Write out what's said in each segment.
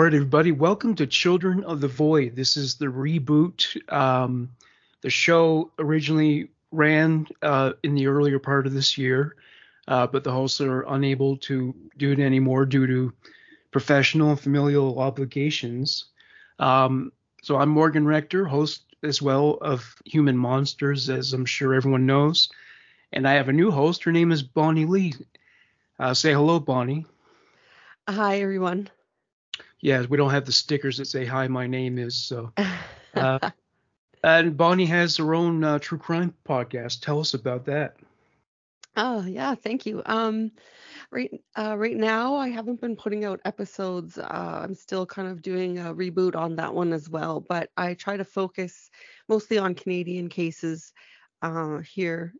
right, everybody. Welcome to Children of the Void. This is the reboot. The show originally ran in the earlier part of this year, but the hosts are unable to do it anymore due to professional and familial obligations. So I'm Morgan Rector, host as well of Human Monsters, as I'm sure everyone knows. And I have a new host. Her name is Bonnie Lee. Say hello, Bonnie. Hi, everyone. Yeah, we don't have the stickers that say "Hi, my name is." So, uh, and Bonnie has her own true crime podcast. Tell us about that. Oh, yeah, thank you. Right now, I haven't been putting out episodes. I'm still kind of doing a reboot on that one as well, but I try to focus mostly on Canadian cases here.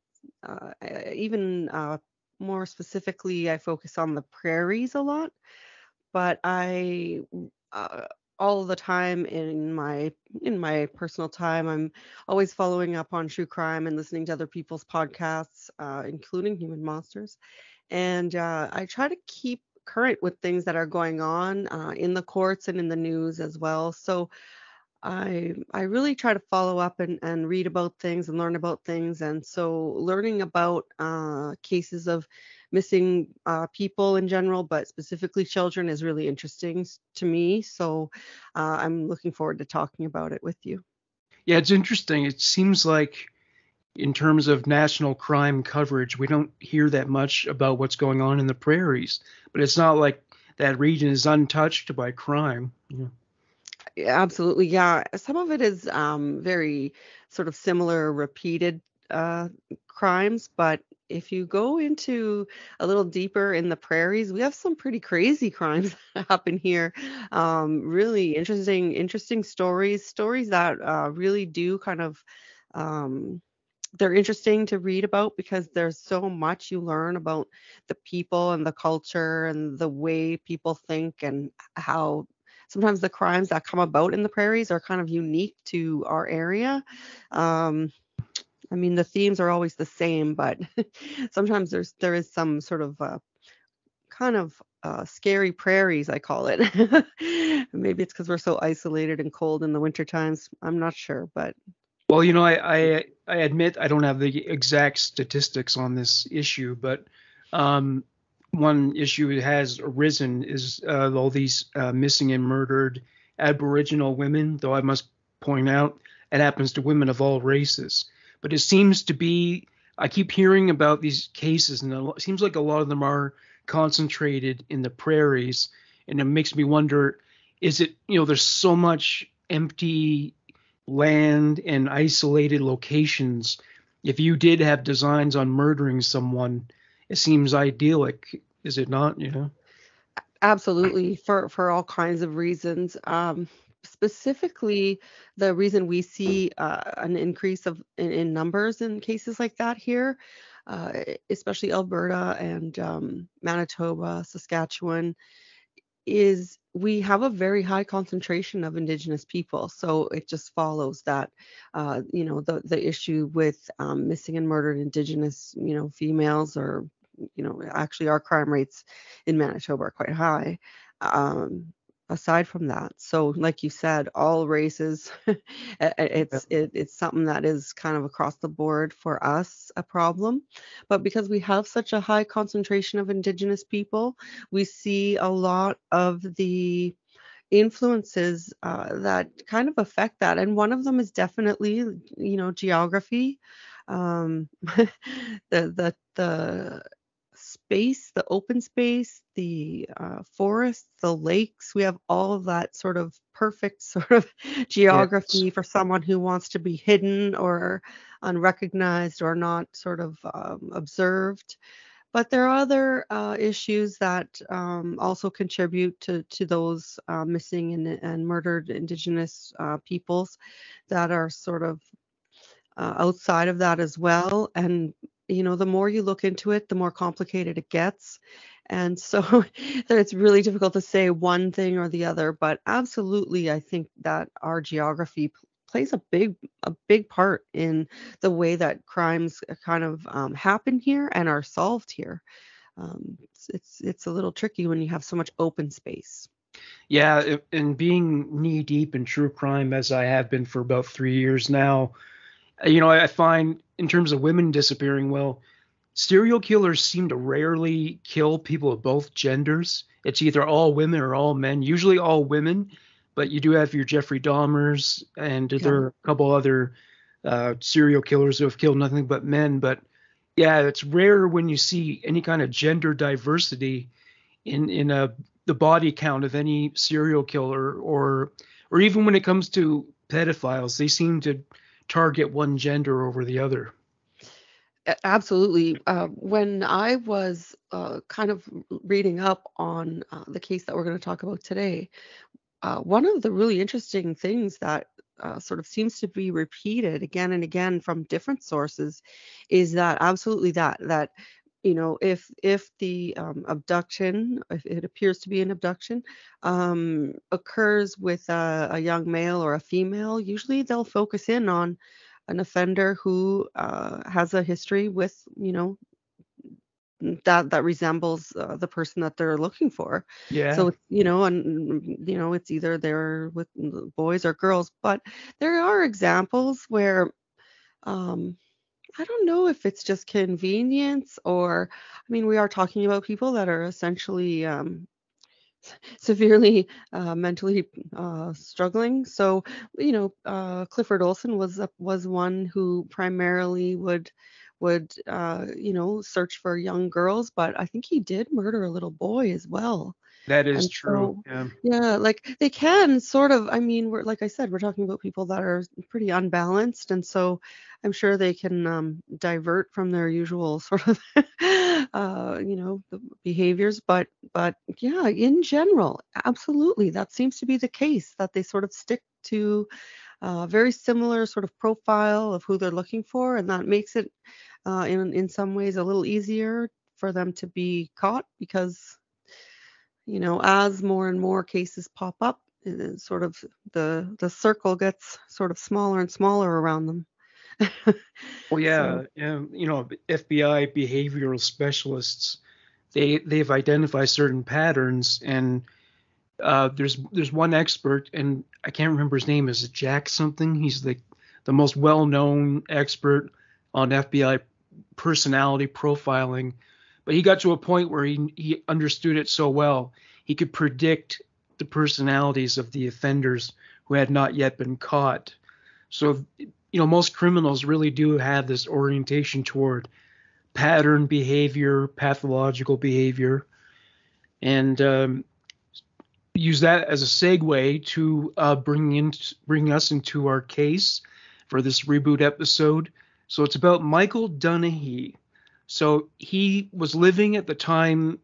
Even more specifically, I focus on the prairies a lot. But I uh, all the time in my personal time, I'm always following up on true crime and listening to other people's podcasts, including Human Monsters. And I try to keep current with things that are going on in the courts and in the news as well. So I really try to follow up and read about things and learn about things. And so learning about cases of missing people in general, but specifically children, is really interesting to me. So I'm looking forward to talking about it with you. Yeah, it's interesting. It seems like in terms of national crime coverage, we don't hear that much about what's going on in the prairies. But it's not like that region is untouched by crime. Yeah. Yeah, absolutely. Yeah. Some of it is very sort of similar, repeated uh, crimes, but if you go into a little deeper in the prairies, we have some pretty crazy crimes that happen here. Really interesting stories that really do kind of um, they're interesting to read about because there's so much you learn about the people and the culture and the way people think and how sometimes the crimes that come about in the prairies are kind of unique to our area. Um, I mean, the themes are always the same, but sometimes there is some sort of kind of scary prairies, I call it. Maybe it's because we're so isolated and cold in the winter times. I'm not sure, but Well, I admit I don't have the exact statistics on this issue, but um, one issue that has arisen is all these missing and murdered Aboriginal women. Though I must point out it happens to women of all races. But it seems to be I keep hearing about these cases, and it seems like a lot of them are concentrated in the prairies, and it makes me wonder: is it there's so much empty land and isolated locations, if you did have designs on murdering someone, it seems idyllic, is it not? absolutely, for all kinds of reasons. Specifically, the reason we see an increase in numbers in cases like that here, especially Alberta and Manitoba, Saskatchewan, is we have a very high concentration of Indigenous people. So it just follows that, the issue with missing and murdered Indigenous, females, or actually our crime rates in Manitoba are quite high. Um, Aside from that, so like you said, all races, it's something that is kind of across the board for us a problem. But because we have such a high concentration of Indigenous people, we see a lot of the influences that kind of affect that. And one of them is definitely, geography. The space, the open space, the forests, the lakes. We have all of that sort of perfect sort of Yes. geography for someone who wants to be hidden or unrecognized or not sort of observed. But there are other issues that also contribute to those missing and murdered Indigenous peoples that are sort of outside of that as well. And, the more you look into it, the more complicated it gets. And so that it's really difficult to say one thing or the other. But absolutely, I think that our geography plays a big part in the way that crimes kind of happen here and are solved here. It's a little tricky when you have so much open space. Yeah, and being knee deep in true crime as I have been for about 3 years now, I find in terms of women disappearing, well, serial killers seem to rarely kill people of both genders. It's either all women or all men, usually all women, but you do have your Jeffrey Dahmers, and there Yeah. are a couple other serial killers who have killed nothing but men. But yeah, it's rare when you see any kind of gender diversity in the body count of any serial killer, or even when it comes to pedophiles, they seem to target one gender over the other. Absolutely. When I was kind of reading up on the case that we're going to talk about today, one of the really interesting things that sort of seems to be repeated again and again from different sources is that absolutely that if the abduction, if it appears to be an abduction, occurs with a young male or a female, usually they'll focus in on an offender who has a history with that resembles the person that they're looking for. Yeah, So it's, it's either they're with boys or girls, but there are examples where um, I don't know if it's just convenience or, I mean, we are talking about people that are essentially severely mentally struggling. So, Clifford Olson was one who primarily would search for young girls, but I think he did murder a little boy as well. that is And true. so, Yeah. yeah, like they can sort of, I mean, we're like I said, we're talking about people that are pretty unbalanced, and so I'm sure they can divert from their usual sort of, the behaviors. But yeah, in general, absolutely, that seems to be the case that they sort of stick to a very similar sort of profile of who they're looking for, and that makes it, in some ways, a little easier for them to be caught because as more and more cases pop up, sort of the circle gets sort of smaller and smaller around them. Well, So yeah, FBI behavioral specialists, they've identified certain patterns, and there's one expert, and I can't remember his name. Is it Jack something? He's the most well-known expert on FBI personality profiling, but he got to a point where he understood it so well he could predict the personalities of the offenders who had not yet been caught. So most criminals really do have this orientation toward pattern behavior, pathological behavior, and use that as a segue to bring us into our case for this reboot episode. So it's about Michael Dunahee. So he was living at the time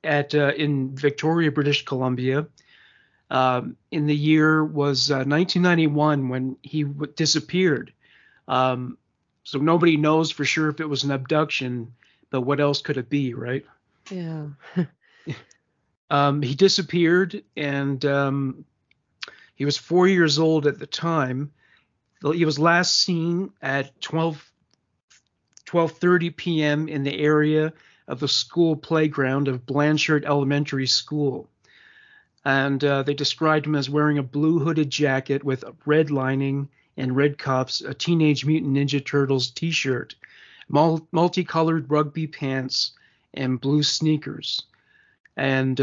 at in Victoria, British Columbia. In the year was 1991 when he disappeared. Um, so nobody knows for sure if it was an abduction, but what else could it be, right? yeah. He disappeared, and he was 4 years old at the time. He was last seen at 12:30 p.m. in the area of the school playground of Blanchard Elementary School. And they described him as wearing a blue hooded jacket with a red lining and red cuffs, a Teenage Mutant Ninja Turtles t-shirt, multicolored rugby pants, and blue sneakers. And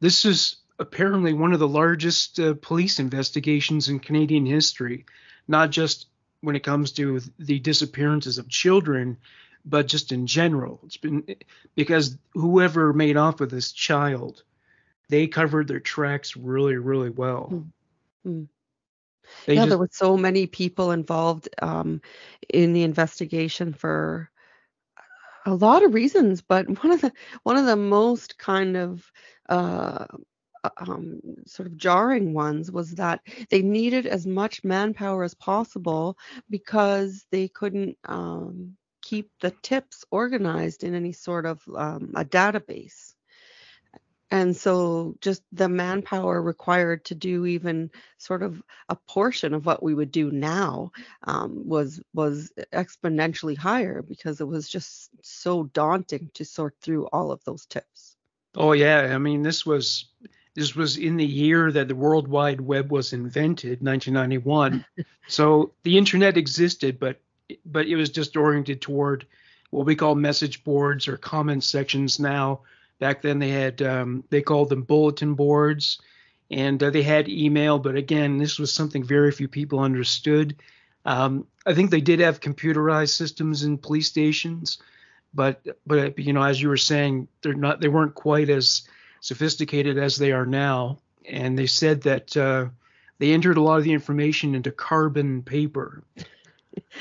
this is apparently one of the largest police investigations in Canadian history, not just when it comes to the disappearances of children, but just in general. It's been because whoever made off with this child, they covered their tracks really, really well. Mm, mm. They Yeah, there just, were so many people involved in the investigation for a lot of reasons, but one of the most kind of uh, sort of jarring ones was that they needed as much manpower as possible because they couldn't keep the tips organized in any sort of a database. And so just the manpower required to do even sort of a portion of what we would do now was exponentially higher because it was just so daunting to sort through all of those tips. oh yeah, I mean, this was This was in the year that the World Wide Web was invented, 1991. So the internet existed, but it was just oriented toward what we call message boards or comment sections now. Back then they called them bulletin boards, and they had email. But again, this was something very few people understood. I think they did have computerized systems in police stations, but as you were saying, they weren't quite as sophisticated as they are now. And they said that they entered a lot of the information into carbon paper.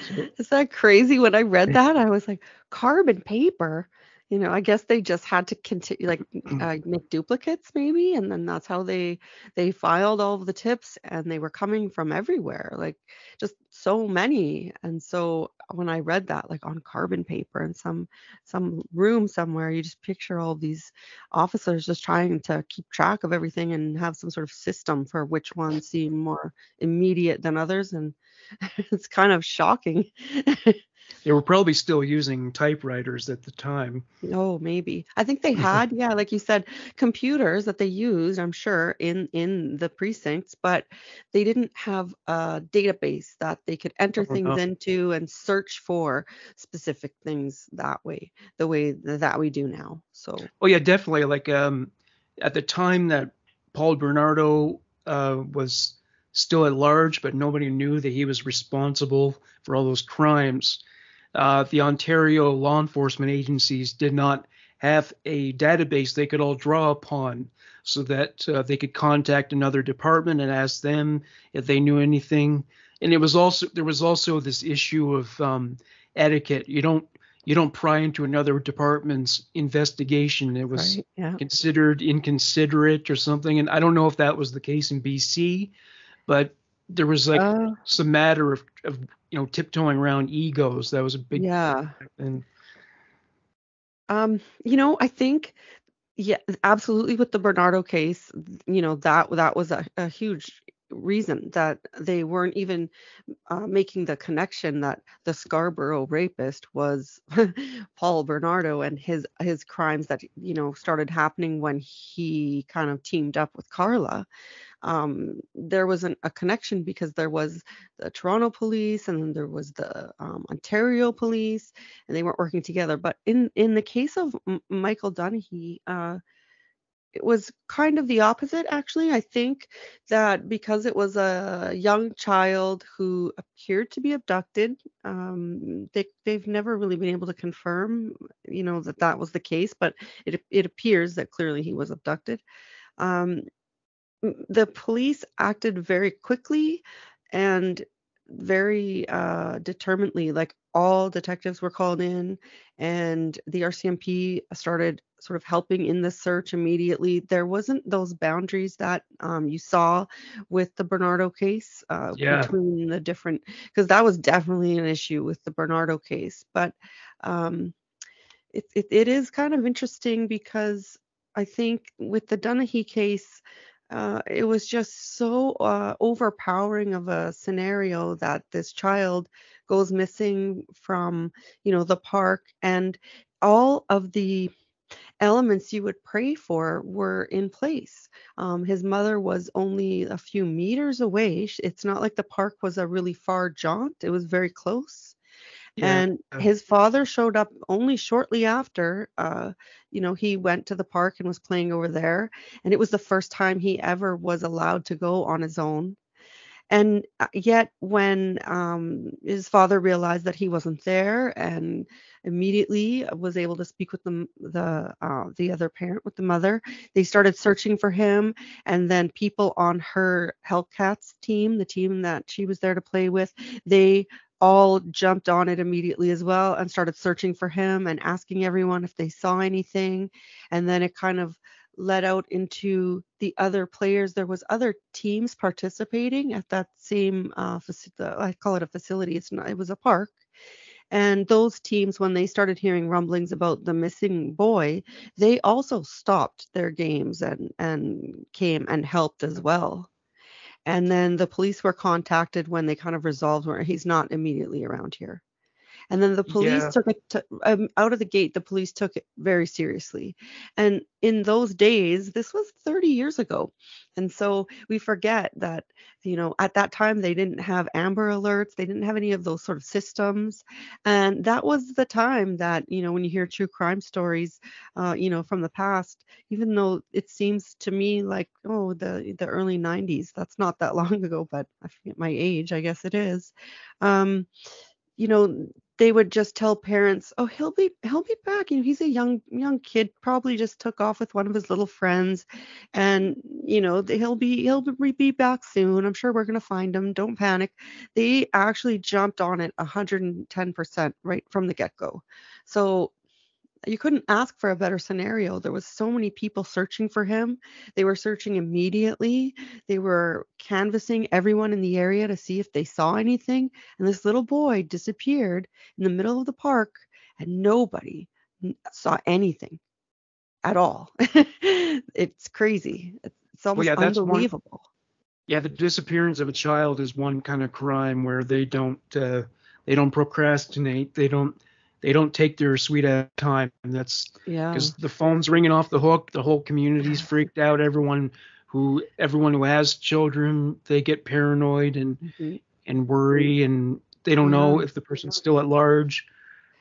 So, Is that crazy? When I read that, I was like, carbon paper. I guess they just had to continue, like, make duplicates maybe, and then that's how they filed all of the tips, and they were coming from everywhere, like just so many. And so when I read that, like on carbon paper in some room somewhere, you just picture all these officers just trying to keep track of everything and have some sort of system for which ones seem more immediate than others, and it's kind of shocking. they were probably still using typewriters at the time. Oh, maybe. I think they had, yeah, like you said, computers that they used, I'm sure, in the precincts, but they didn't have a database that they could enter Oh things no. into and search for specific things that way, the way that we do now. So, Oh yeah, definitely. Like at the time that Paul Bernardo was still at large, but nobody knew that he was responsible for all those crimes. The Ontario law enforcement agencies did not have a database they could all draw upon, so that they could contact another department and ask them if they knew anything. And there was also this issue of etiquette. You don't pry into another department's investigation. It was right, yeah. considered inconsiderate or something. And I don't know if that was the case in BC, but there was like Uh, some matter of tiptoeing around egos. That was a big yeah. thing. I think, yeah, absolutely, with the Bernardo case, that was a huge reason that they weren't even making the connection that the Scarborough rapist was Paul Bernardo, and his crimes that started happening when he kind of teamed up with Carla. There wasn't a connection because there was the Toronto police and then there was the Ontario police, and they weren't working together. But in the case of Michael Dunahee, it was kind of the opposite, actually. I think that because it was a young child who appeared to be abducted, they've never really been able to confirm, that was the case, but it appears that clearly he was abducted. Um, the police acted very quickly and very determinedly. Like, all detectives were called in, and the RCMP started sort of helping in the search immediately. There wasn't those boundaries that you saw with the Bernardo case, Yeah. between the different, because that was definitely an issue with the Bernardo case. But um, it is kind of interesting because I think with the Dunahee case, it was just so overpowering of a scenario that this child goes missing from, the park, and all of the elements you would pray for were in place. His mother was only a few meters away. It's not like the park was a really far jaunt, it was very close. Yeah. And his father showed up only shortly after. He went to the park and was playing over there, and it was the first time he ever was allowed to go on his own. And yet, when his father realized that he wasn't there, and immediately was able to speak with the other parent, with the mother, they started searching for him. And then people on her Hellcats team, the team that she was there to play with, they all jumped on it immediately as well and started searching for him and asking everyone if they saw anything. And then it kind of led out into the other players. There was other teams participating at that same I call it a facility. It's not. It was a park. And those teams, when they started hearing rumblings about the missing boy, they also stopped their games and came and helped as well. And then the police were contacted when they kind of resolved where he's not immediately around here. And then the police Yeah. took it out of the gate. The police took it very seriously. And in those days, this was 30 years ago. And so we forget that, at that time, they didn't have Amber Alerts. They didn't have any of those sort of systems. And that was the time that, when you hear true crime stories, from the past, even though it seems to me like, oh, the early 90s, that's not that long ago, but I forget my age, I guess it is. Um, you know, they would just tell parents, "Oh, he'll be back. He's a young kid, probably just took off with one of his little friends, and he'll be back soon. I'm sure we're gonna find him. Don't panic." They actually jumped on it 110% right from the get-go. So you couldn't ask for a better scenario. There was so many people searching for him. They were searching immediately. They were canvassing everyone in the area to see if they saw anything. And this little boy disappeared in the middle of the park, and nobody saw anything at all. It's crazy. It's Well, almost yeah, that's one. unbelievable. Yeah, the disappearance of a child is one kind of crime where they don't procrastinate. They don't take their sweet ass time. And that's Yeah. because the phone's ringing off the hook. The whole community's freaked out. Everyone who has children, they get paranoid and Mhm. and worry, and they don't know Yeah. if the person's still at large.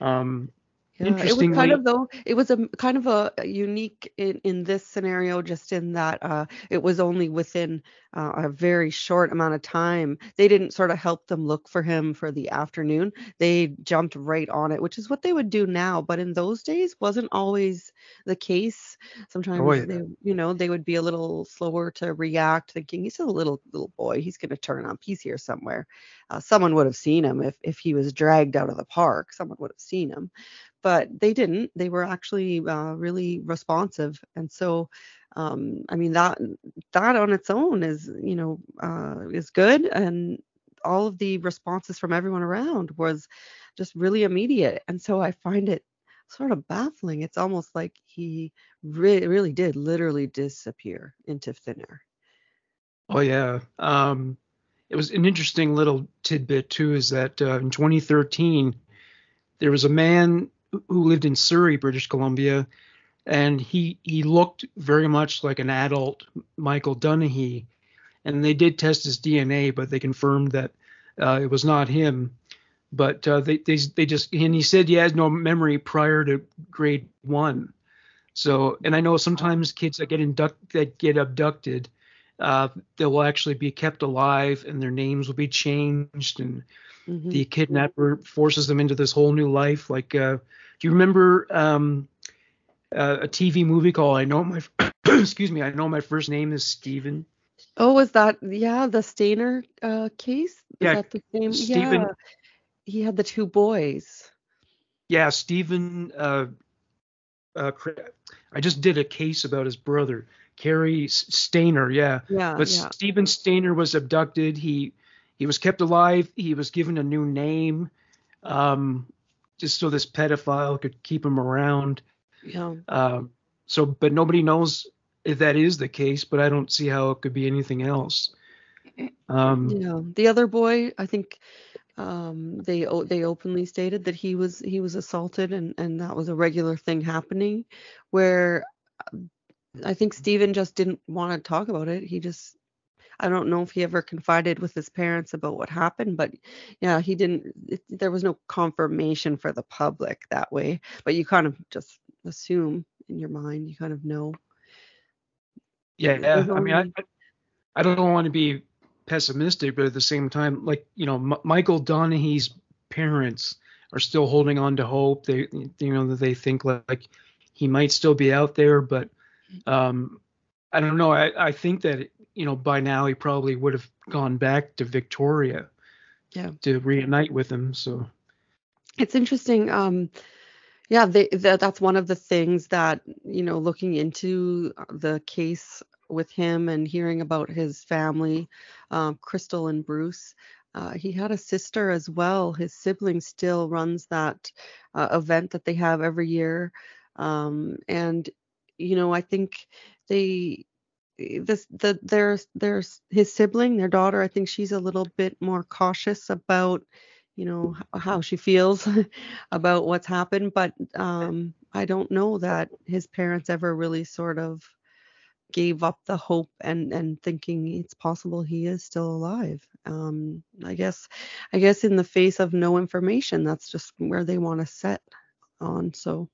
Um, Yeah, it was kind interestingly, of though, it was a kind of a unique in this scenario, just in that it was only within a very short amount of time. They didn't sort of help them look for him for the afternoon. They jumped right on it, which is what they would do now. But in those days, wasn't always the case. oh Sometimes yeah, they would be a little slower to react, thinking he's still a little boy. He's going to turn up. He's here somewhere. Someone would have seen him if he was dragged out of the park. Someone would have seen him, but they didn't. They were actually really responsive, and so I mean that on its own is good, and all of the responses from everyone around was just really immediate, and so I find it sort of baffling. It's almost like he really did literally disappear into thin air. oh yeah. It was an interesting little tidbit too. Is that in 2013 there was a man who lived in Surrey, British Columbia, and he looked very much like an adult Michael Dunahee. And they did test his DNA, but they confirmed that it was not him. But they just and he said he has no memory prior to grade one. So, and I know sometimes kids that get abducted, they will actually be kept alive, and their names will be changed, and Hmm. the kidnapper forces them into this whole new life. Like, do you remember a TV movie called "I Know My"? Excuse me, I know my first name is Steven. Oh, was that, yeah, the Stainer case? Is Yeah, that the same? Yeah, Steven. he had the two boys. Yeah, Steven. Uh, I just did a case about his brother, Carrie Stainer. Yeah, Yeah, but yeah. Steven Stainer was abducted. He was kept alive. He was given a new name, um, just so this pedophile could keep him around. Yeah. Um, but nobody knows if that is the case. But I don't see how it could be anything else. Um, Yeah. The other boy, I think they openly stated that he was assaulted, and that was a regular thing happening, where I think Steven just didn't want to talk about it. I don't know if he ever confided with his parents about what happened, but yeah, he didn't. There was no confirmation for the public that way, but you kind of just assume in your mind, you kind of know. yeah, There's I mean, I, only I don't want to be pessimistic, but at the same time, like, Michael Donahee's parents are still holding on to hope. That they think like he might still be out there, but um, I don't know. I think that by now he probably would have gone back to Victoria Yeah. to reunite with him. So It's interesting. Yeah, that's one of the things that, looking into the case with him and hearing about his family, Crystal and Bruce. He had a sister as well. His sibling still runs that event that they have every year. And, I think they, there's his sibling, their daughter, I think she's a little bit more cautious about, how she feels about what's happened. But I don't know that his parents ever really sort of gave up the hope and thinking it's possible he is still alive. I guess in the face of no information, that's just where they want to set on. So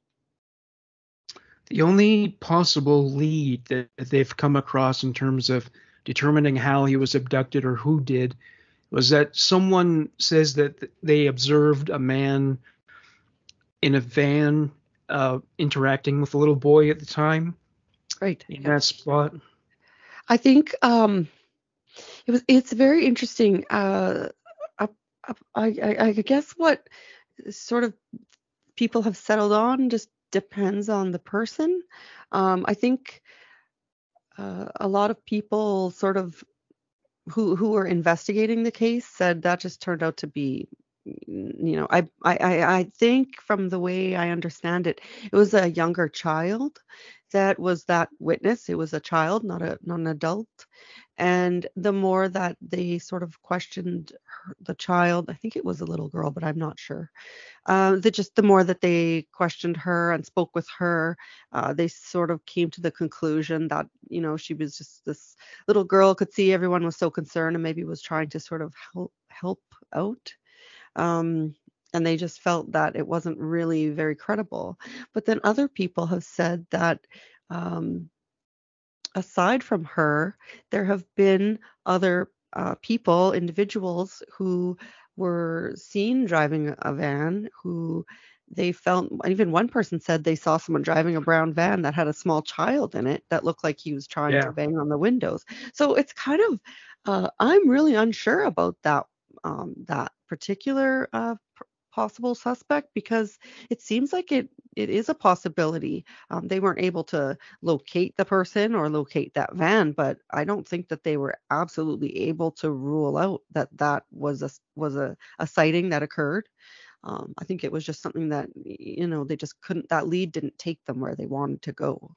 The only possible lead that they've come across in terms of determining how he was abducted or who did was that someone says that they observed a man in a van interacting with a little boy at the time right, in yeah. that spot. I think it's very interesting. I, I guess what sort of people have settled on just depends on the person. I think a lot of people sort of who were investigating the case said that just turned out to be, I think from the way I understand it, it was a younger child that was that witness. It was a child, not an adult. And the more that they sort of questioned the child, I think it was a little girl, but I'm not sure. The more that they questioned her and spoke with her, they sort of came to the conclusion that she was just this little girl, could see everyone was so concerned and maybe was trying to sort of help out. Um, and they just felt that it wasn't really very credible. But then other people have said that um, aside from her, there have been other people, individuals who were seen driving a van who they felt, even one person said they saw someone driving a brown van that had a small child in it that looked like he was trying to Yeah. bang on the windows. So it's kind of, I'm really unsure about that particular possible suspect, because it seems like it is a possibility. They weren't able to locate the person or locate that van, but I don't think that they were absolutely able to rule out that that was a sighting that occurred. I think it was just something that they just couldn't. That lead didn't take them where they wanted to go.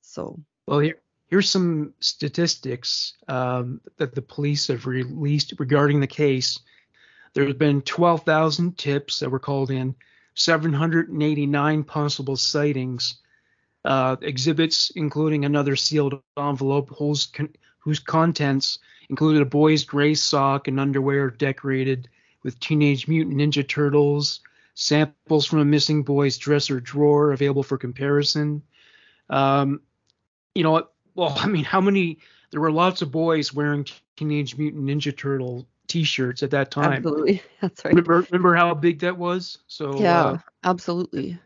So Well, here's some statistics that the police have released regarding the case. There have been 12,000 tips that were called in, 789 possible sightings, exhibits including another sealed envelope whose contents included a boy's gray sock and underwear decorated with Teenage Mutant Ninja Turtles, samples from a missing boy's dresser drawer available for comparison. Um, you know what? Well, I mean, how many? There were lots of boys wearing Teenage Mutant Ninja Turtle T-shirts at that time. absolutely, that's right. Remember how big that was? So Yeah, absolutely.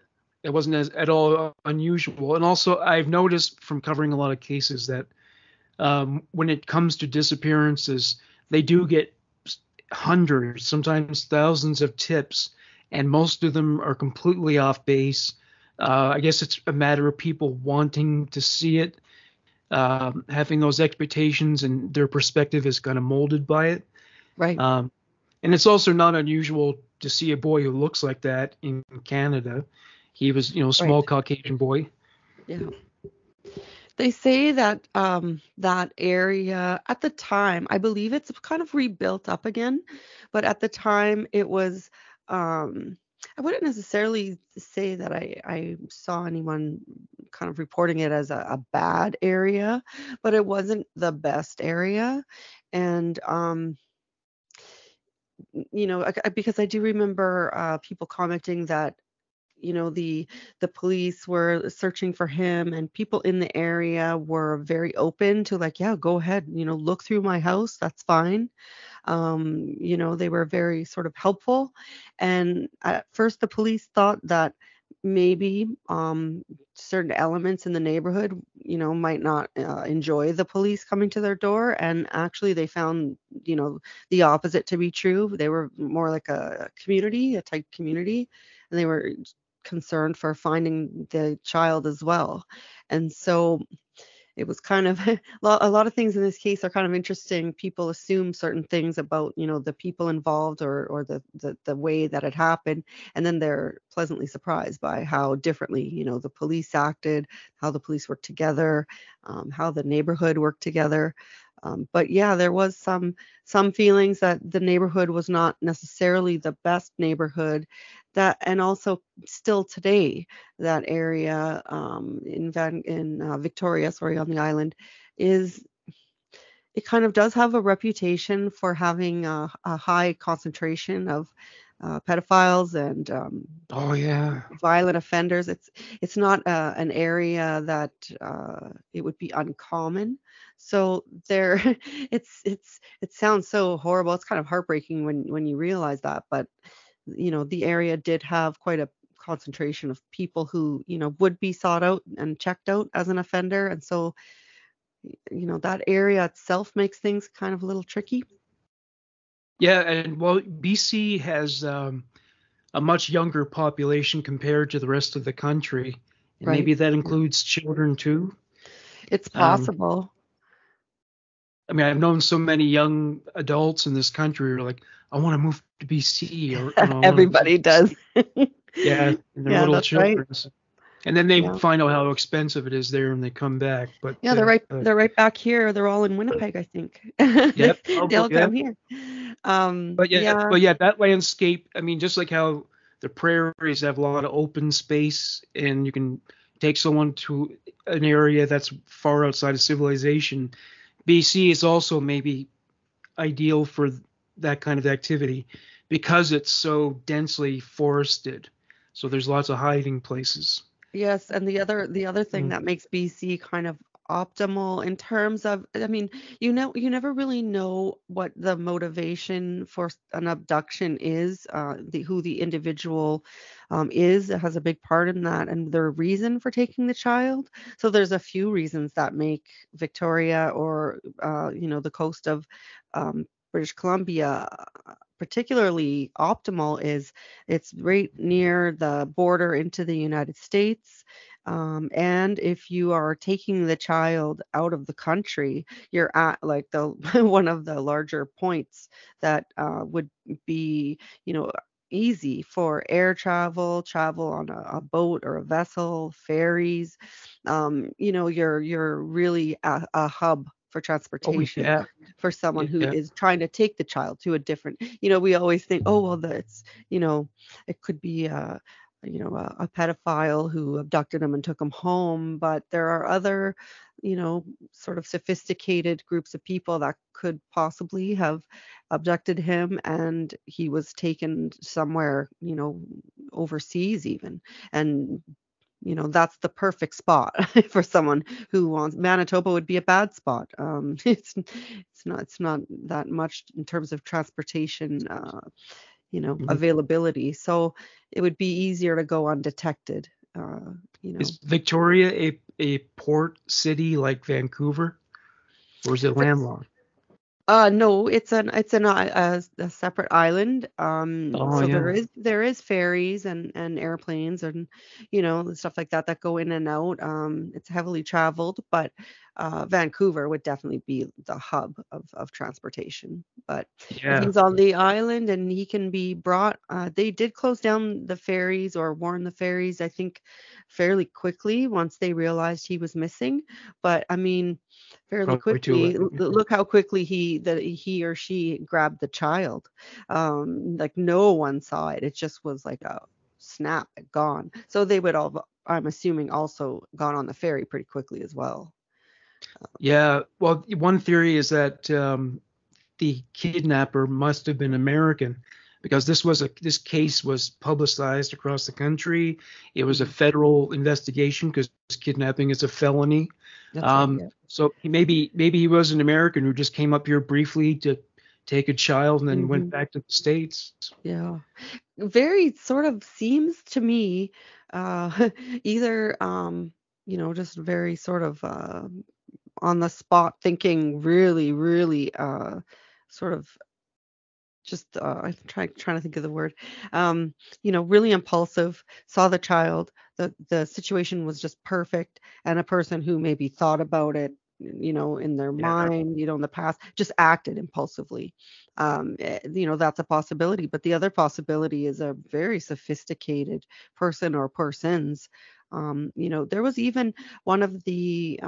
it wasn't at all unusual. And also, I've noticed from covering a lot of cases that when it comes to disappearances, they do get hundreds, sometimes thousands of tips, and most of them are completely off base. I guess it's a matter of people wanting to see it, having those expectations, and their perspective is kind of molded by it. Right, Um, and it's also not unusual to see a boy who looks like that in Canada. He was, a small right. Caucasian boy. Yeah. They say that that area at the time, I believe it's kind of rebuilt up again, but at the time it was, I wouldn't necessarily say that I saw anyone kind of reporting it as a bad area, but it wasn't the best area. And because I do remember people commenting that the police were searching for him, and people in the area were very open to, like, yeah, go ahead, look through my house, that's fine. They were very sort of helpful. And at first the police thought that maybe certain elements in the neighborhood might not enjoy the police coming to their door, and actually they found the opposite to be true. They were more like a tight community, and they were concerned for finding the child as well. And so it was kind of a lot of things in this case are kind of interesting. People assume certain things about the people involved, or the way that it happened, and then they're pleasantly surprised by how differently the police acted, how the police worked together, how the neighborhood worked together. But yeah, there was some feelings that the neighborhood was not necessarily the best neighborhood. That, and also still today, that area in Victoria, sorry, on the island, is, it kind of does have a reputation for having a high concentration of pedophiles and Oh yeah. violent offenders. It's not an area that it would be uncommon. So there, it sounds so horrible. It's kind of heartbreaking when you realize that. But the area did have quite a concentration of people who would be sought out and checked out as an offender, and so that area itself makes things kind of a little tricky. Yeah, and well, BC has a much younger population compared to the rest of the country, and Right. maybe that Yeah. includes children too. It's Um, possible. I mean, I've known so many young adults in this country who are like, I want to move to BC, or I want to move Everybody to does. BC. Yeah, and they're Yeah, little that's right. children. And then they Yeah. find out how expensive it is there, and they come back. But Yeah, they're right back here. They're all in Winnipeg, I think. yeah, They probably all yeah. come here. But Yeah. yeah, that landscape. I mean, just like how the prairies have a lot of open space, and you can take someone to an area that's far outside of civilization. BC is also maybe ideal for that kind of activity because it's so densely forested. So there's lots of hiding places. Yes, and the other thing Mm. that makes BC kind of optimal in terms of, I mean, you never really know what the motivation for an abduction is, who the individual is. It has a big part in that, and their reason for taking the child. So there's a few reasons that make Victoria, or the coast of British Columbia, particularly optimal. Is It's right near the border into the United States. And if you are taking the child out of the country, you're at like the one of the larger points that would be, easy for air travel on a boat or a vessel, ferries. You're really a hub for Oh transportation yeah, for someone who yeah. is trying to take the child to a different, we always think, oh, well, that's, it could be a pedophile who abducted him and took him home, but there are other, sort of sophisticated groups of people that could possibly have abducted him, and he was taken somewhere, overseas even. And that's the perfect spot for someone who wants. Manitoba would be a bad spot. It's not that much in terms of transportation, Mhm. availability. So it would be easier to go undetected. Uh, you know, Is Victoria a port city like Vancouver, or is it landlocked? No, it's a separate island. Oh So there yeah, is ferries and airplanes and stuff like that go in and out. It's heavily traveled, but Vancouver would definitely be the hub of transportation. But if yeah. he's on the island and he can be brought, they did close down the ferries or warn the ferries, I think, fairly quickly once they realized he was missing. But I mean, fairly Probably too quickly. late. Look how quickly he or she grabbed the child. Like no one saw it. It just was like a snap, gone. So they would all, I'm assuming, also gone on the ferry pretty quickly as well. Yeah. Well, one theory is that the kidnapper must have been American because this case was publicized across the country. It was a Mhm. federal investigation because kidnapping is a felony. That's right. Yeah. So maybe he was an American who just came up here briefly to take a child and then went Hmm. back to the States. Yeah. Very sort of seems to me, either just very sort of on the spot thinking, really, really sort of just I'm trying to think of the word. Really impulsive, saw the child, the situation was just perfect, and a person who maybe thought about it, in their Yeah. mind, in the past, just acted impulsively. That's a possibility, but the other possibility is a very sophisticated person or persons. There was even one of the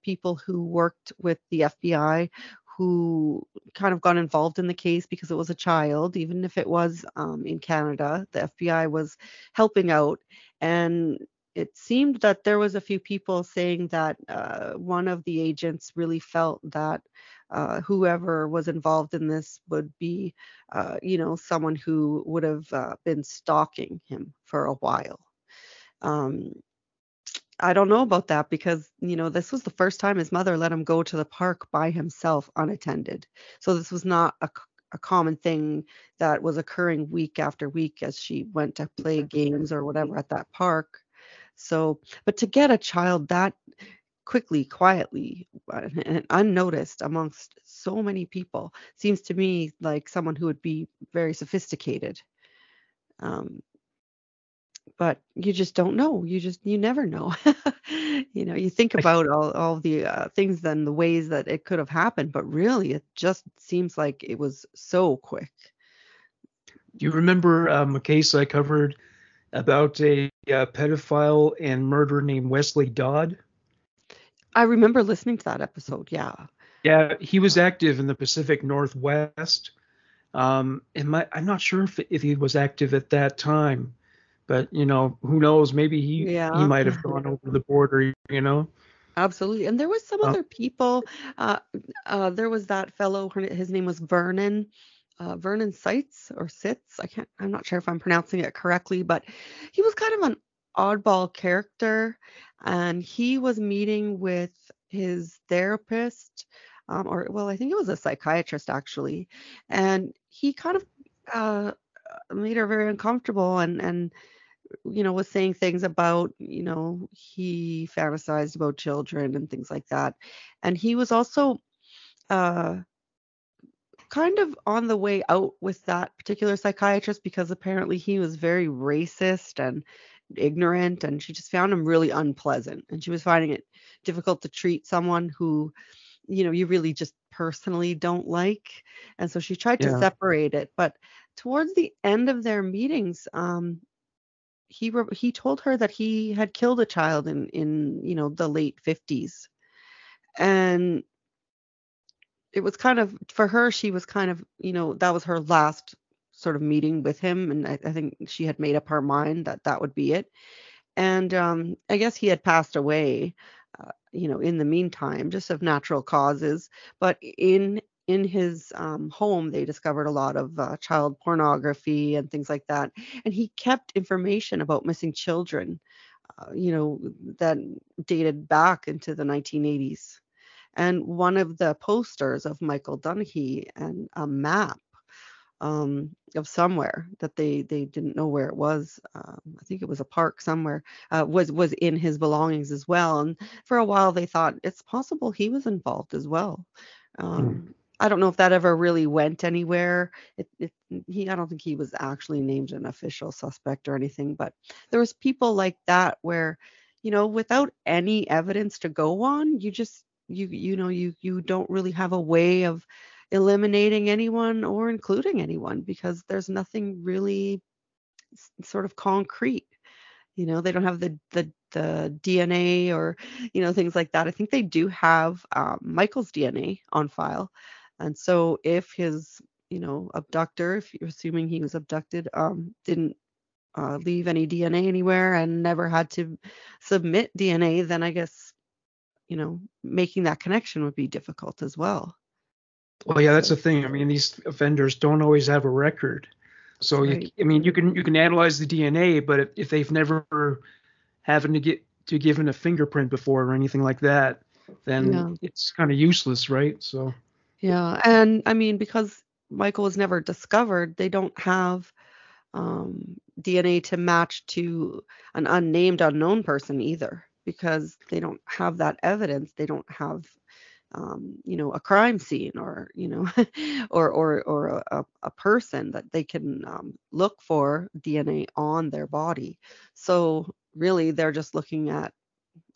people who worked with the FBI who kind of got involved in the case because it was a child, even if it was in Canada. The FBI was helping out, and it seemed that there was a few people saying that one of the agents really felt that whoever was involved in this would be, someone who would have been stalking him for a while. Um, I don't know about that because, this was the first time his mother let him go to the park by himself unattended. So this was not a common thing that was occurring week after week as she went to play games or whatever at that park. So, but to get a child that quickly, quietly, and unnoticed amongst so many people seems to me like someone who would be very sophisticated. Um, but you just don't know. You never know. You think I, about all the things, then the ways that it could have happened, but really it just seems like it was so quick. do you remember a case I covered about a pedophile and murderer named Wesley Dodd? I remember listening to that episode. Yeah. Yeah, he was active in the Pacific Northwest. I'm not sure if he was active at that time, but who knows? Maybe he Yeah. might have gone over the border. Absolutely. And there was some Um, other people. Uh, there was that fellow, his name was Vernon, Vernon Seitz or Sitz. I'm not sure if I'm pronouncing it correctly, but he was kind of an oddball character. And he was meeting with his therapist, well, I think it was a psychiatrist actually. And he kind of uh, made her very uncomfortable and was saying things about, he fantasized about children and things like that. And he was also uh, kind of on the way out with that particular psychiatrist because apparently he was very racist and ignorant, and she just found him really unpleasant. And she was finding it difficult to treat someone who, you really just personally don't like. And so she tried to yeah, separate it. But towards the end of their meetings, he told her that he had killed a child in the late 50s. And it was kind of, for her, she was kind of, that was her last sort of meeting with him, and I think she had made up her mind that that would be it. And I guess he had passed away, in the meantime, just of natural causes. But in his home, they discovered a lot of child pornography and things like that. And he kept information about missing children, that dated back into the 1980s. And one of the posters of Michael Dunahee and a map of somewhere that they didn't know where it was. I think it was a park somewhere. Was in his belongings as well. And for a while they thought it's possible he was involved as well. hmm. I don't know if that ever really went anywhere. I don't think he was actually named an official suspect or anything, but there was people like that where, without any evidence to go on, you just you don't really have a way of eliminating anyone or including anyone because there's nothing really sort of concrete. They don't have the DNA or things like that. I think they do have Michael's DNA on file, and so if his abductor, if you're assuming he was abducted, didn't leave any DNA anywhere and never had to submit DNA, then I guess making that connection would be difficult as well. Well, yeah, that's So the thing. I mean, these offenders don't always have a record. that's So right. I mean, you can analyze the DNA, but if they've never having to get to given a fingerprint before or anything like that, then Yeah. it's kind of useless, right? So Yeah. And I mean, because Michael was never discovered, they don't have DNA to match to an unnamed unknown person either because they don't have that evidence. They don't have a crime scene or or a person that they can look for DNA on their body. So really, they're just looking at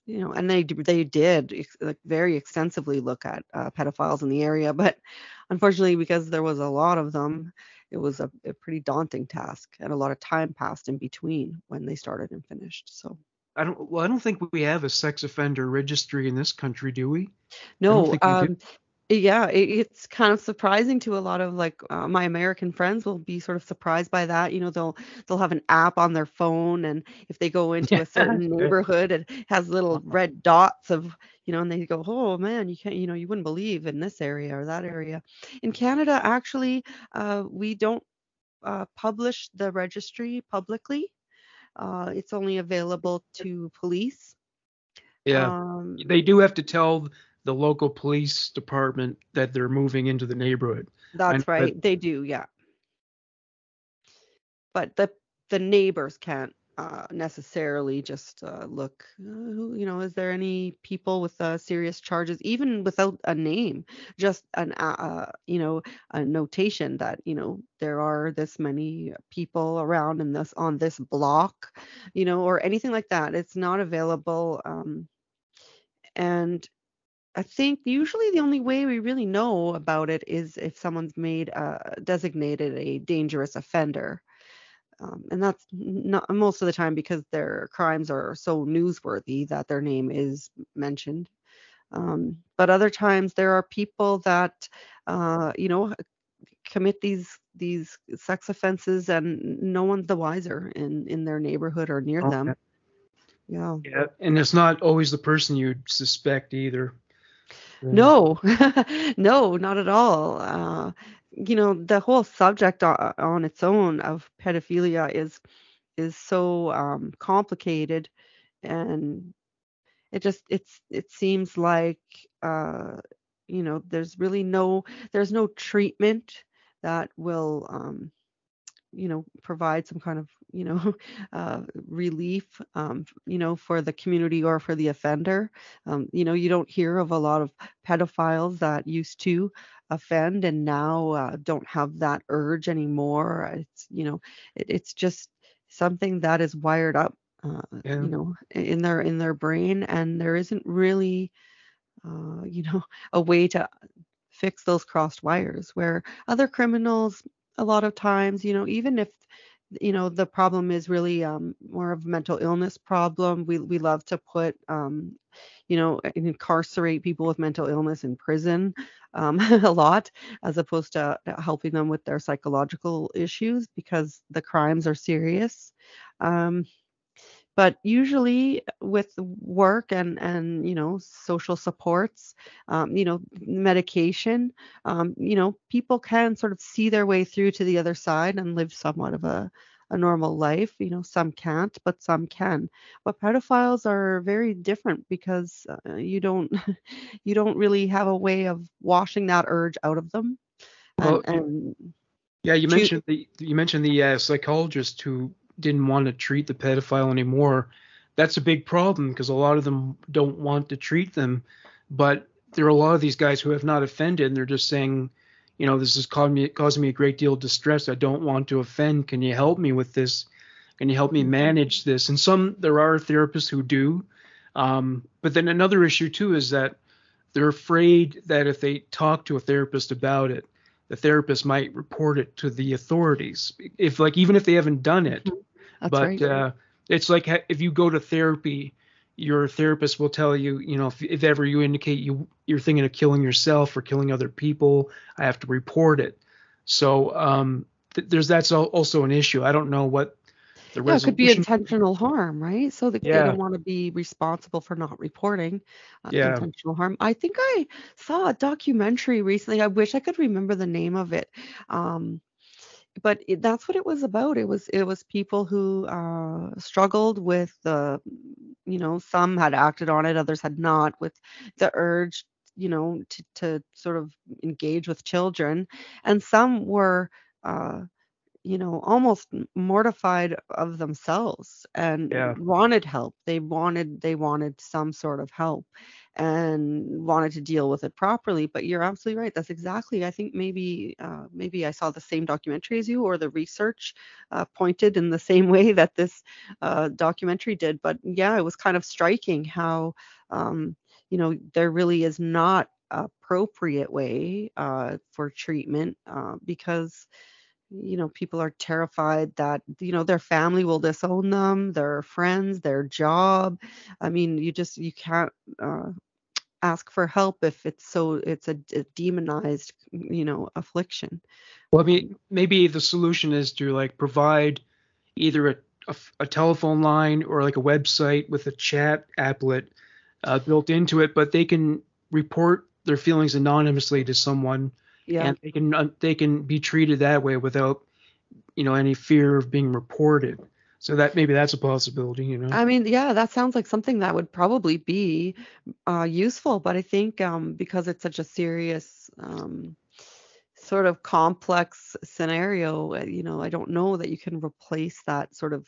and they did like very extensively look at pedophiles in the area, but unfortunately, because there was a lot of them, it was a pretty daunting task, and a lot of time passed in between when they started and finished. So I don't think we have a sex offender registry in this country, do we? I don't no, think we do. Yeah, it's kind of surprising to a lot of like my American friends will be sort of surprised by that. They'll have an app on their phone, and if they go into Yeah. a certain neighborhood, it has little red dots of, and they go, "Oh man, you can't, you wouldn't believe in this area or that area." In Canada, actually, we don't publish the registry publicly. It's only available to police. Yeah. Um, They do have to tell the local police department that they're moving into the neighborhood. I know that's that. right, they do, yeah. But the neighbors can't necessarily just look, is there any people with serious charges, even without a name, just a notation that there are this many people around in this on this block, or anything like that. It's not available, and I think usually the only way we really know about it is if someone's made designated a dangerous offender, and that's not most of the time because their crimes are so newsworthy that their name is mentioned. But other times there are people that, commit these sex offenses and no one's the wiser in their neighborhood or near Okay. them. Yeah. Yeah, and it's not always the person you'd suspect either. Yeah. No, no, not at all. The whole subject on its own of pedophilia is so complicated, and it seems like there's no treatment that will provide some kind of relief for the community or for the offender. You don't hear of a lot of pedophiles that used to offend and now don't have that urge anymore. It's just something that is wired up Yeah. in their brain, and there isn't really a way to fix those crossed wires where other criminals, a lot of times, even if the problem is really more of a mental illness problem, we love to put incarcerate people with mental illness in prison, a lot, as opposed to helping them with their psychological issues because the crimes are serious. um, but usually with work and social supports, medication, people can sort of see their way through to the other side and live somewhat of a normal life. Some can't, but some can. But pedophiles are very different because you don't really have a way of washing that urge out of them, Well, and yeah, choo- you mentioned the psychologist who didn't want to treat the pedophile anymore. That's a big problem because a lot of them don't want to treat them, but there are a lot of these guys who have not offended, and they're just saying, this is causing me a great deal of distress. I don't want to offend. Can you help me with this? Can you help me manage this? And there are therapists who do, but then another issue too is that they're afraid that if they talk to a therapist about it, the therapist might report it to the authorities. If like even if they haven't done it, Mhm. That's but right. it's like if you go to therapy, your therapist will tell you, if ever you indicate you're thinking of killing yourself or killing other people, I have to report it. So that's also an issue. I don't know what the Yeah, it could be resolution. intentional harm, right? So they Yeah, don't want to be responsible for not reporting yeah. intentional harm. I think I saw a documentary recently. I wish I could remember the name of it. Um, but that's what it was about. It was people who struggled with some had acted on it, others had not, with the urge, to sort of engage with children, and some were. Almost mortified of themselves and Yeah. wanted help. They wanted some sort of help and wanted to deal with it properly. But you're absolutely right. That's exactly. I think maybe I saw the same documentary as you, or the research pointed in the same way that this documentary did. But yeah, it was kind of striking how there really is not appropriate way for treatment because people are terrified that their family will disown them, their friends, their job. I mean, you can't ask for help if it's a demonized, affliction. Well, I mean, maybe the solution is to like provide either a telephone line or like a website with a chat applet built into it, but they can report their feelings anonymously to someone, Yeah. and they can be treated that way without any fear of being reported. So that maybe that's a possibility. I mean, yeah, that sounds like something that would probably be useful, but I think because it's such a serious sort of complex scenario, I don't know that you can replace that sort of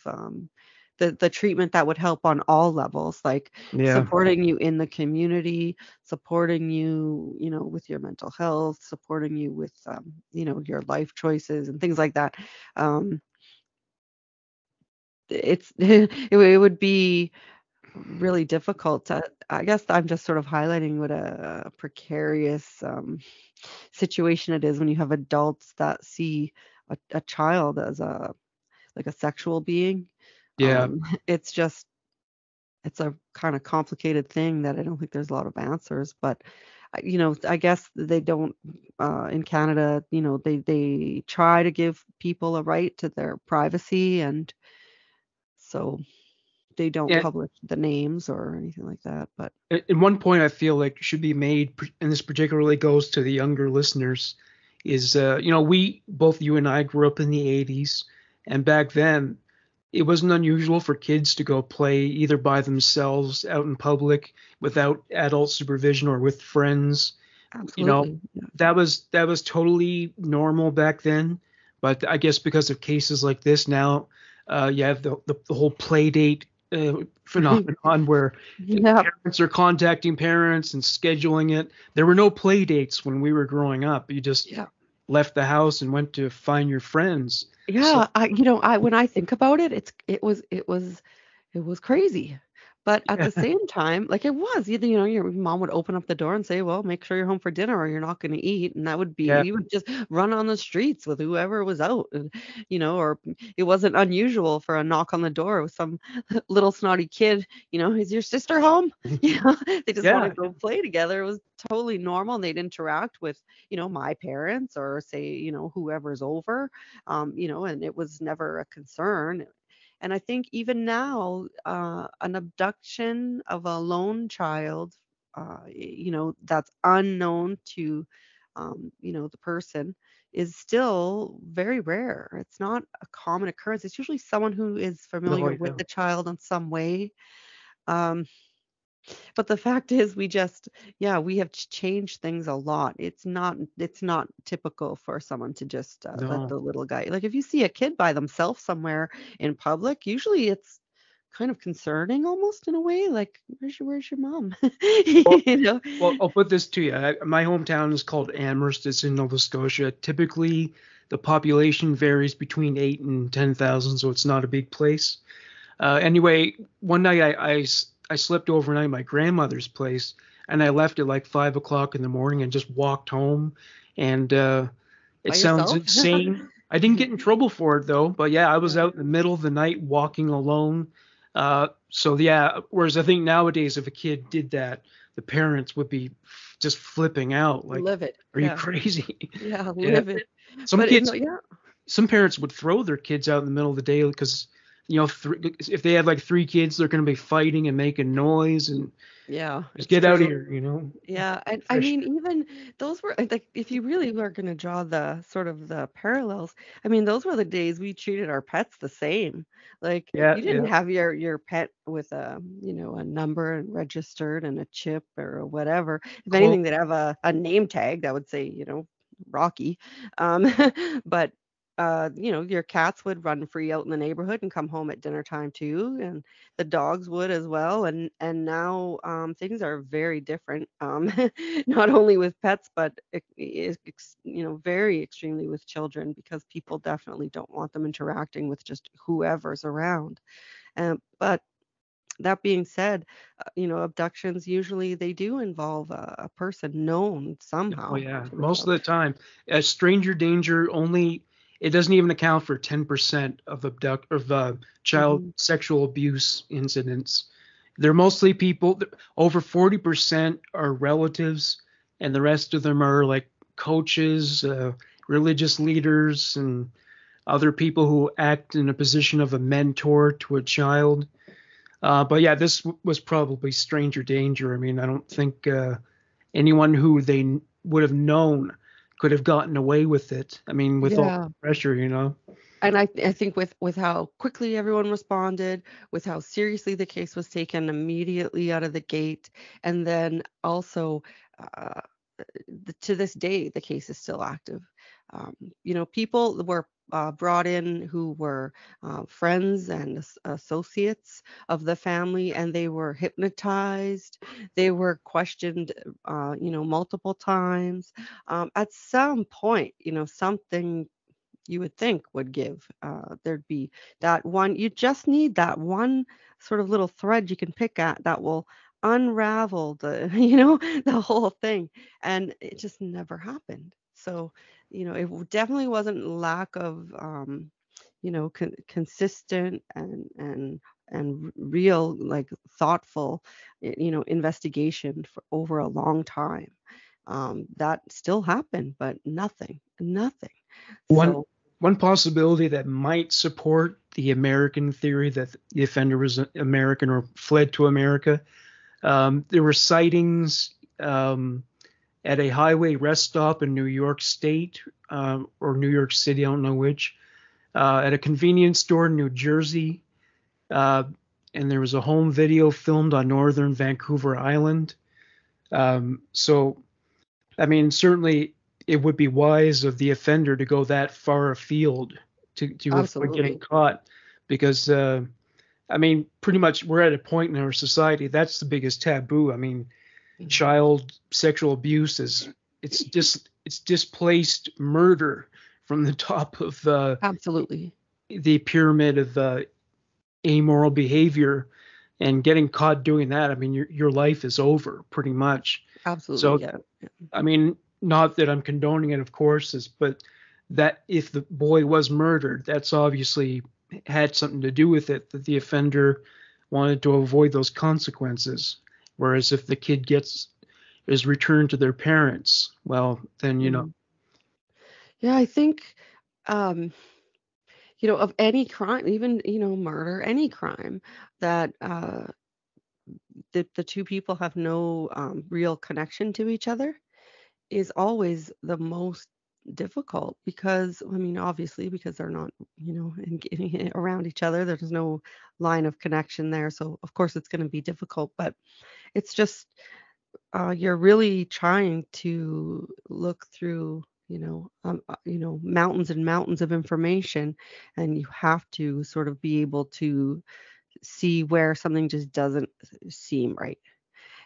the treatment that would help on all levels, like Yeah. supporting you in the community, supporting you, with your mental health, supporting you with, your life choices and things like that. Um, it would be really difficult to, I guess I'm just sort of highlighting what a precarious situation it is when you have adults that see a child as a like a sexual being. Yeah. It's just it's a kind of complicated thing that I don't think there's a lot of answers, but I guess they don't in Canada, they try to give people a right to their privacy, and so they don't And publish the names or anything like that, but at one point, I feel like should be made, and this particularly goes to the younger listeners, is we both you and I grew up in the '80s, and back then it wasn't unusual for kids to go play either by themselves out in public without adult supervision or with friends. You know, absolutely. Yeah. that was totally normal back then. But I guess because of cases like this now, you have the whole play date phenomenon where Yeah. parents are contacting parents and scheduling it. There were no play dates when we were growing up. You just Yeah. left the house and went to find your friends. So Yeah, I when I think about it, it was crazy. But at yeah, the same time, like it was, your mom would open up the door and say, "Well, make sure you're home for dinner or you're not going to eat." And that would be yeah, you would just run on the streets with whoever was out, and or it wasn't unusual for a knock on the door with some little snotty kid, "Is your sister home?" They just want to yeah. go play together. It was totally normal, and they'd interact with, my parents or say, whoever's over, and it was never a concern. And I think even now, an abduction of a lone child, that's unknown to, the person, is still very rare. It's not a common occurrence. It's usually someone who is Oh familiar with yeah. the child in some way. Um, but the fact is yeah, we have changed things a lot. It's not typical for someone to just let No. the little guy. Like if you see a kid by themselves somewhere in public, usually it's kind of concerning almost in a way, like where's your mom? Well, you know? well, I'll put this to you. My hometown is called Amherst. It's in Nova Scotia. Typically, the population varies between 8 and 10,000, so it's not a big place. Anyway, one night I slept overnight at my grandmother's place, and I left at like 5 o'clock in the morning and just walked home. And it By sounds yourself? insane. I didn't get in trouble for it though, but yeah, I was Yeah. out in the middle of the night walking alone. So yeah, whereas I think nowadays if a kid did that, the parents would be just flipping out, like, Live it. "Are you Yeah. crazy?" Yeah, Yeah. live it. Some But kids yeah. some parents would throw their kids out in the middle of the day because if they have like three kids, they're going to be fighting and making noise and Yeah, just it's get out of true. here. Yeah, and I Fresh. mean, even those were like, if you really were going to draw the sort of the parallels, I mean, those were the days we treated our pets the same. Like, Yeah, you didn't yeah. have your pet with a number and registered and a chip or whatever. If Clo- anything, they'd have a name tag that would say, Rocky. Um, but your cats would run free out in the neighborhood and come home at dinner time too, and the dogs would as well. And now things are very different, not only with pets but very extremely with children, because people definitely don't want them interacting with just whoever's around. But that being said, abductions usually they do involve a person known oh somehow yeah, to the most child. of the time, stranger danger only. It doesn't even account for 10% of child Hmm. sexual abuse incidents. They're mostly people, over 40% are relatives, and the rest of them are like coaches, religious leaders, and other people who act in a position of a mentor to a child. But yeah, this was probably stranger danger. I mean, I don't think anyone who they would have known could have gotten away with it. I mean, with all Yeah. the pressure, you know. And I think with how quickly everyone responded, with how seriously the case was taken immediately out of the gate, and then also uh, to this day the case is still active. People were brought in who were friends and associates of the family, and they were hypnotized. They were questioned, multiple times. At some point, something you would think would give. There'd be that one, you just need that one sort of little thread you can pick at that will unravel the, the whole thing. And it just never happened. So, definitely wasn't lack of, consistent and real, like thoughtful, investigation for over a long time. That still happened, but nothing. One So one possibility that might support the American theory that the offender was American or fled to America. There were sightings at a highway rest stop in New York State or New York City, I don't know which, at a convenience store in New Jersey, uh, and there was a home video filmed on northern Vancouver Island. So, I mean, certainly it would be wise of the offender to go that far afield to avoid getting absolutely. caught, because I mean, pretty much we're at a point in our society that's the biggest taboo. I mean, Mhm. child sexual abuse is it's displaced murder from the top of Absolutely. the pyramid of amoral behavior, and getting caught doing that, I mean, your life is over pretty much. Absolutely. So Yeah. Yeah. I mean, not that I'm condoning it, of course, but that if the boy was murdered, that's obviously had something to do with it, that the offender wanted to avoid those consequences. Whereas if the kid is returned to their parents, well, then, you know. Mhm. Yeah, I think, um, of any crime, even, murder, any crime that the two people have no real connection to each other is always the most difficult because, I mean, obviously, because they're not, around each other. There's no line of connection there. So, of course, it's going to be difficult, but it's just you're really trying to look through, mountains and mountains of information, and you have to sort of be able to see where something just doesn't seem right.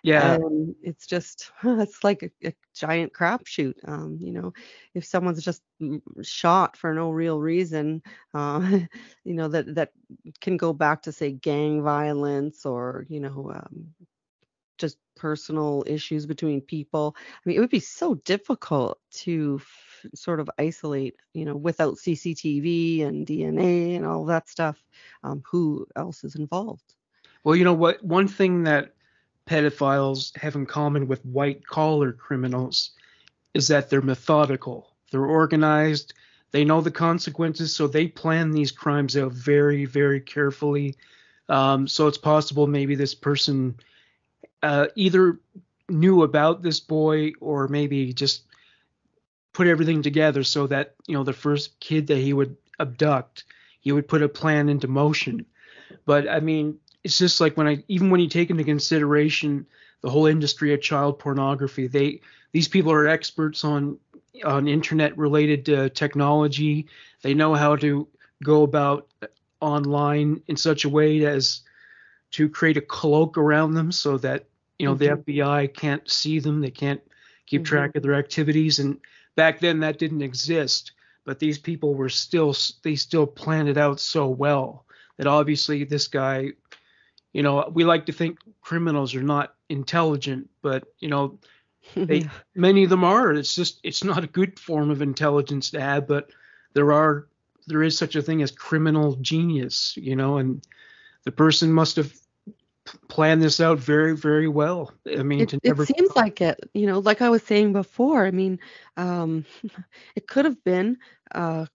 Yeah, And it's just it's like a giant crapshoot. If someone's just shot for no real reason, uh, that can go back to say gang violence or just personal issues between people. I mean, it would be so difficult to sort of isolate, without CCTV and DNA and all that stuff, who else is involved. well, you know what? One thing that pedophiles have in common with white collar criminals is that they're methodical, they're organized, they know the consequences, so they plan these crimes out very, very carefully. So it's possible maybe this person either knew about this boy or maybe just put everything together so that, you know, the first kid that he would abduct, he would put a plan into motion. But I mean, it's just like even when you take into consideration the whole industry of child pornography, these people are experts on internet related technology. They know how to go about online in such a way as to create a cloak around them so that, you know, the Hmm. FBI can't see them, they can't keep Hmm. track of their activities. And back then that didn't exist, but these people they still planned it out so well that obviously this guy, you know, we like to think criminals are not intelligent, but you know, they Yeah. many of them are. It's not a good form of intelligence to have, but there are there is such a thing as criminal genius, you know, and the person must have planned this out very, very well. I mean, to It never. seems like it, like I was saying before. I mean, um, it could have been, uh,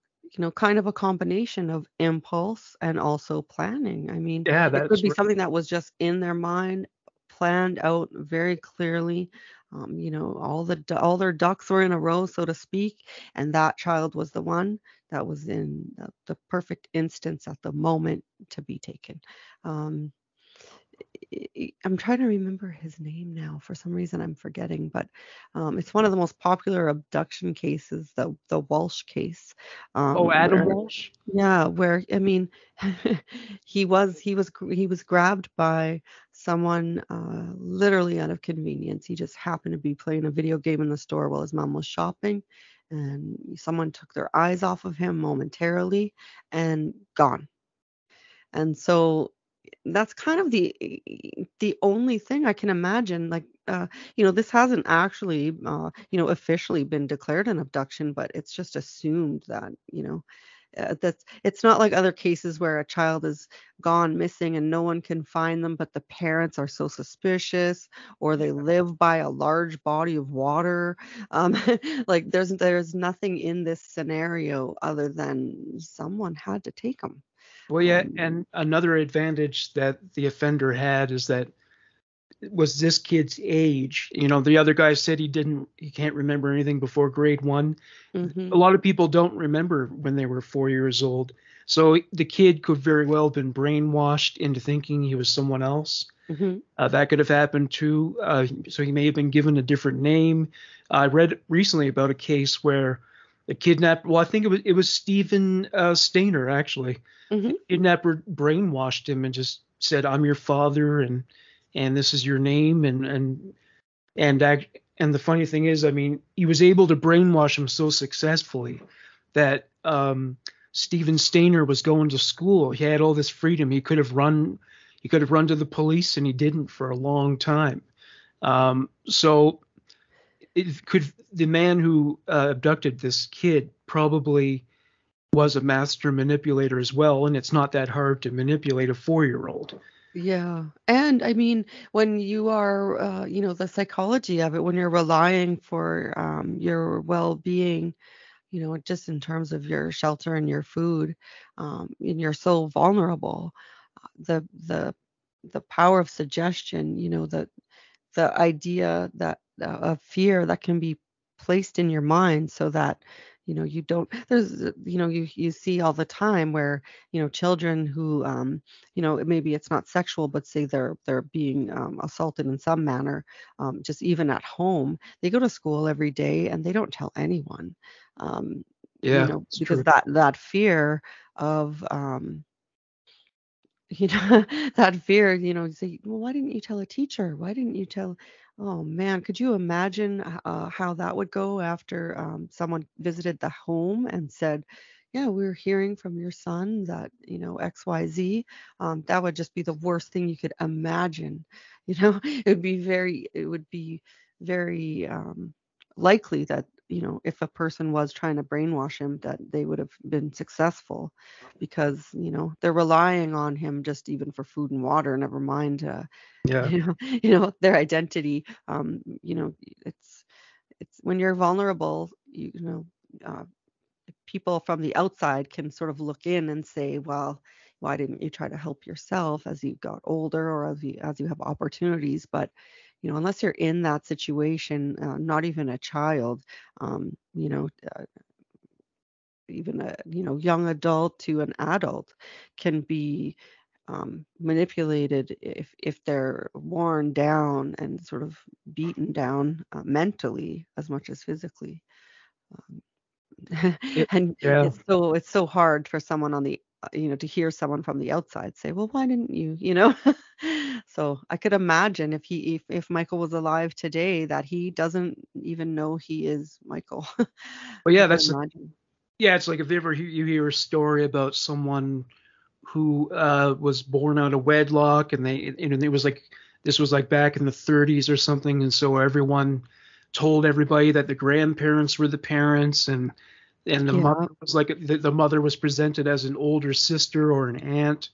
kind of a combination of impulse and also planning. I mean, Yeah, it could that's be right. something that was just in their mind, planned out very clearly. All their ducks were in a row, so to speak, and that child was the one that was in the perfect instance at the moment to be taken. Um, I'm trying to remember his name now. For some reason, I'm forgetting, but it's one of the most popular abduction cases, the Walsh case, Oh, Adam where Walsh. yeah, where I mean, he was grabbed by someone literally out of convenience. He just happened to be playing a video game in the store while his mom was shopping, and someone took their eyes off of him momentarily and gone. And so that's kind of the only thing I can imagine. Like, this hasn't actually, officially been declared an abduction, but it's just assumed that, that's it's not like other cases where a child is gone missing and no one can find them, but the parents are so suspicious, or they live by a large body of water. Um, like there's nothing in this scenario other than someone had to take them. Well, yeah, Um, and another advantage that the offender had is that was this kid's age. The other guy said he can't remember anything before grade one. A mhm. lot of people don't remember when they were 4 years old. So the kid could very well have been brainwashed into thinking he was someone else. Mhm. That could have happened too. So he may have been given a different name. I read recently about a case where the kidnapper, well, I think it was Stephen Stainer actually. The Mhm. kidnapper brainwashed him and just said, "I'm your father, and this is your name," and the funny thing is, I mean, he was able to brainwash him so successfully that Stephen Stainer was going to school. He had all this freedom. He could have run to the police, and he didn't for a long time. So the man who abducted this kid probably was a master manipulator as well, and it's not that hard to manipulate a 4-year-old. Yeah. And I mean, when you are, the psychology of it, when you're relying for your well-being, just in terms of your shelter and your food, and you're so vulnerable, the power of suggestion, the idea that of fear that can be placed in your mind so that you don't there's you see all the time where children who maybe it's not sexual, but say they're being assaulted in some manner, just even at home, they go to school every day and they don't tell anyone, Yeah, it's because true. that fear of that fear, you say, well, why didn't you tell a teacher? Why didn't you tell? Oh man, could you imagine how that would go after someone visited the home and said, yeah, we're hearing from your son that, XYZ. That would just be the worst thing you could imagine. It would be very likely that, if a person was trying to brainwash him, that they would have been successful, because they're relying on him just even for food and water, never mind Yeah, their identity. It's when you're vulnerable, uh, people from the outside can sort of look in and say, well, why didn't you try to help yourself as you got older, or as you have opportunities? But unless you're in that situation, not even a child, um, you know uh, even a young adult to an adult can be manipulated if they're worn down and sort of beaten down, mentally as much as physically. Um, it, and yeah. it's so hard for someone on the to hear someone from the outside say, well, why didn't you, so I could imagine if Michael was alive today, that he doesn't even know he is Michael. But I yeah, could imagine. yeah, it's like if ever you hear a story about someone who was born out of wedlock, and it was like this was like back in the 30s or something, and so everyone told everybody that the grandparents were the parents, and the mother Yeah. was like the mother was presented as an older sister or an aunt.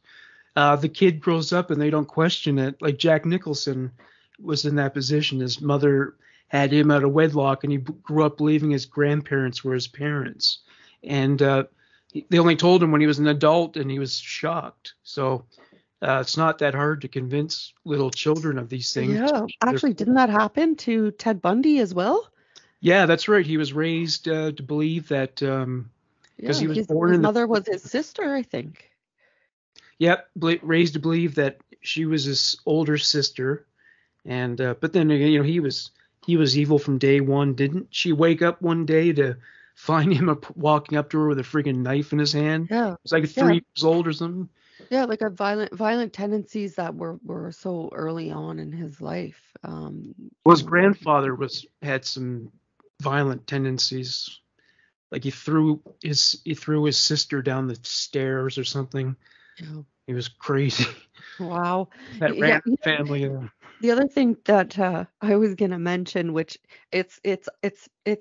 the kid grows up and they don't question it. Like Jack Nicholson was in that position. His mother had him out of wedlock, and he grew up believing his grandparents were his parents. And they only told him when he was an adult, and he was shocked. So it's not that hard to convince little children of these things. Yeah, actually, didn't that happen to Ted Bundy as well? Yeah, that's right. He was raised to believe that because Yeah, he was born his in the mother was his sister, I think. yep, raised to believe that she was his older sister, and but then again, he was evil from day one. Didn't she wake up one day to find him walking up to her with a freaking knife in his hand? Yeah, He was like yeah, 3 years old or something. yeah, like a violent tendencies that were so early on in his life. Well, his grandfather had some violent tendencies. Like he threw his sister down the stairs or something. Yeah. He was crazy. Wow. That Yeah, ran family. the other thing that I was gonna mention, which it's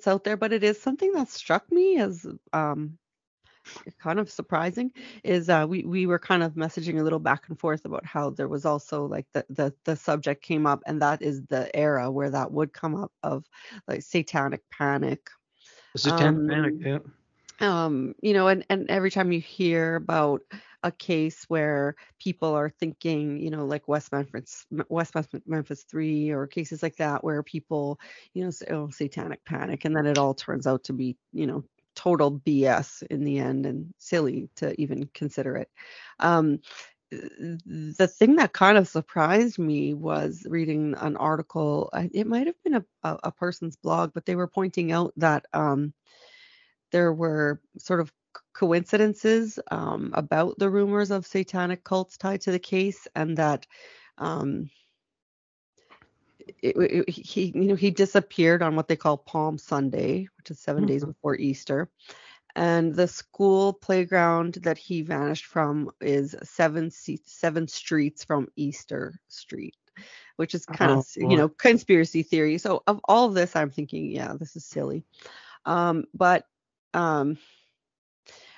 out there, but it is something that struck me as kind of surprising, is we were kind of messaging a little back and forth about how there was also like the subject came up, and that is the era where that would come up of like satanic panic. The satanic Um, panic. Yeah. and every time you hear about a case where people are thinking, like West Memphis 3 or cases like that where people, say, oh, satanic panic, and then it all turns out to be, total BS in the end and silly to even consider it. Um, the thing that kind of surprised me was reading an article. It might have been a person's blog, but they were pointing out that there were sort of coincidences about the rumors of satanic cults tied to the case, and that um, he disappeared on what they call Palm Sunday, which is 7 days Mhm. before Easter. And the school playground that he vanished from is 7 streets from Easter Street, which is kind of, Oh boy. conspiracy theory. So of all of this, I'm thinking, yeah, this is silly. But um,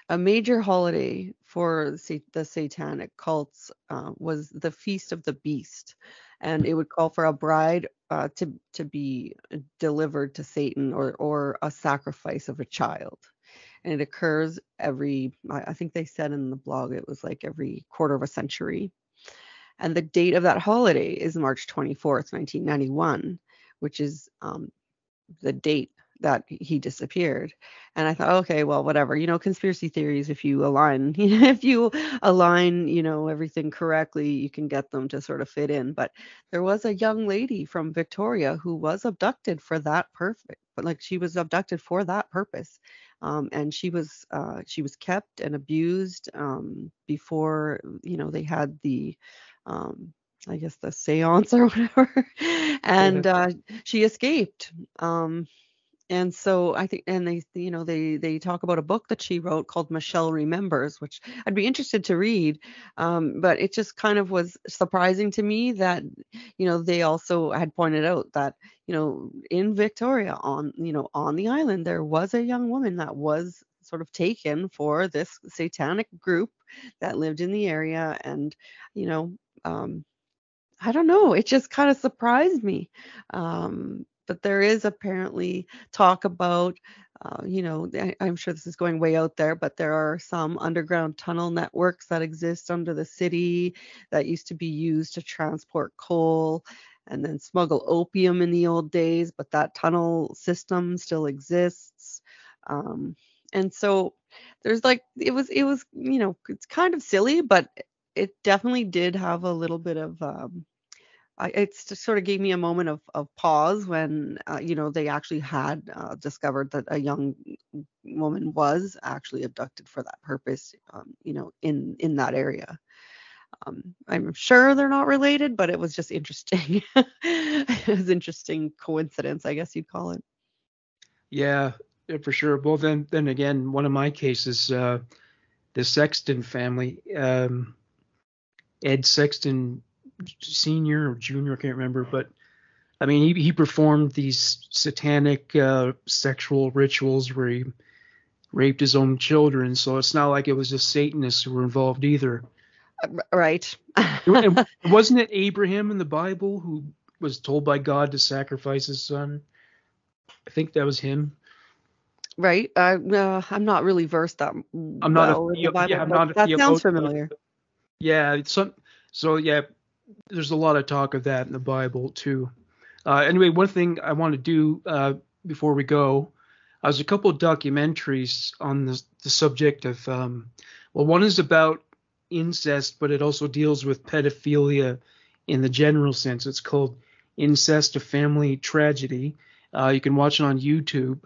a major holiday for the satanic cults was the Feast of the Beast, and it would call for a bride to be delivered to Satan, or a sacrifice of a child. And it occurs I think they said in the blog it was like every quarter of a century. And the date of that holiday is March 24th, 1991, which is the date that he disappeared. And I thought, okay, well, whatever, conspiracy theories, if you align, if you align, everything correctly, you can get them to sort of fit in. But there was a young lady from Victoria who was abducted for that perfect, but like she was abducted for that purpose. And she was kept and abused before, they had the I guess the seance or whatever. Yeah. And she escaped. And so I think, and they talk about a book that she wrote called Michelle Remembers, which I'd be interested to read. But it just kind of was surprising to me that, they also had pointed out that, in Victoria, on the island, there was a young woman that was sort of taken for this satanic group that lived in the area. And, you know, um, I don't know. It just kind of surprised me. But there is apparently talk about, I'm sure this is going way out there, but there are some underground tunnel networks that exist under the city that used to be used to transport coal and then smuggle opium in the old days, but that tunnel system still exists. Um, and so there's like, it was, it's kind of silly, but it definitely did have a little bit of it's just sort of gave me a moment of pause when they actually had discovered that a young woman was actually abducted for that purpose, in that area. I'm sure they're not related, but it was just interesting. It was interesting coincidence, I guess you'd call it. Yeah, yeah, for sure. Well, then again, one of my cases, the Sexton family, Ed Sexton Senior or Junior, I can't remember, but I mean, he performed these satanic sexual rituals where he raped his own children. So it's not like it was just Satanists who were involved either. Right. And wasn't it Abraham in the Bible who was told by God to sacrifice his son? I think that was him. Right. I'm not really versed that I'm not a well in the yeah, Bible, I'm but not a that sounds theologian. familiar. Yeah, so yeah, there's a lot of talk of that in the Bible too. Anyway, one thing I want to do before we go, there's a couple of documentaries on the subject of, well, one is about incest, but it also deals with pedophilia in the general sense. It's called Incest: A Family Tragedy. You can watch it on YouTube,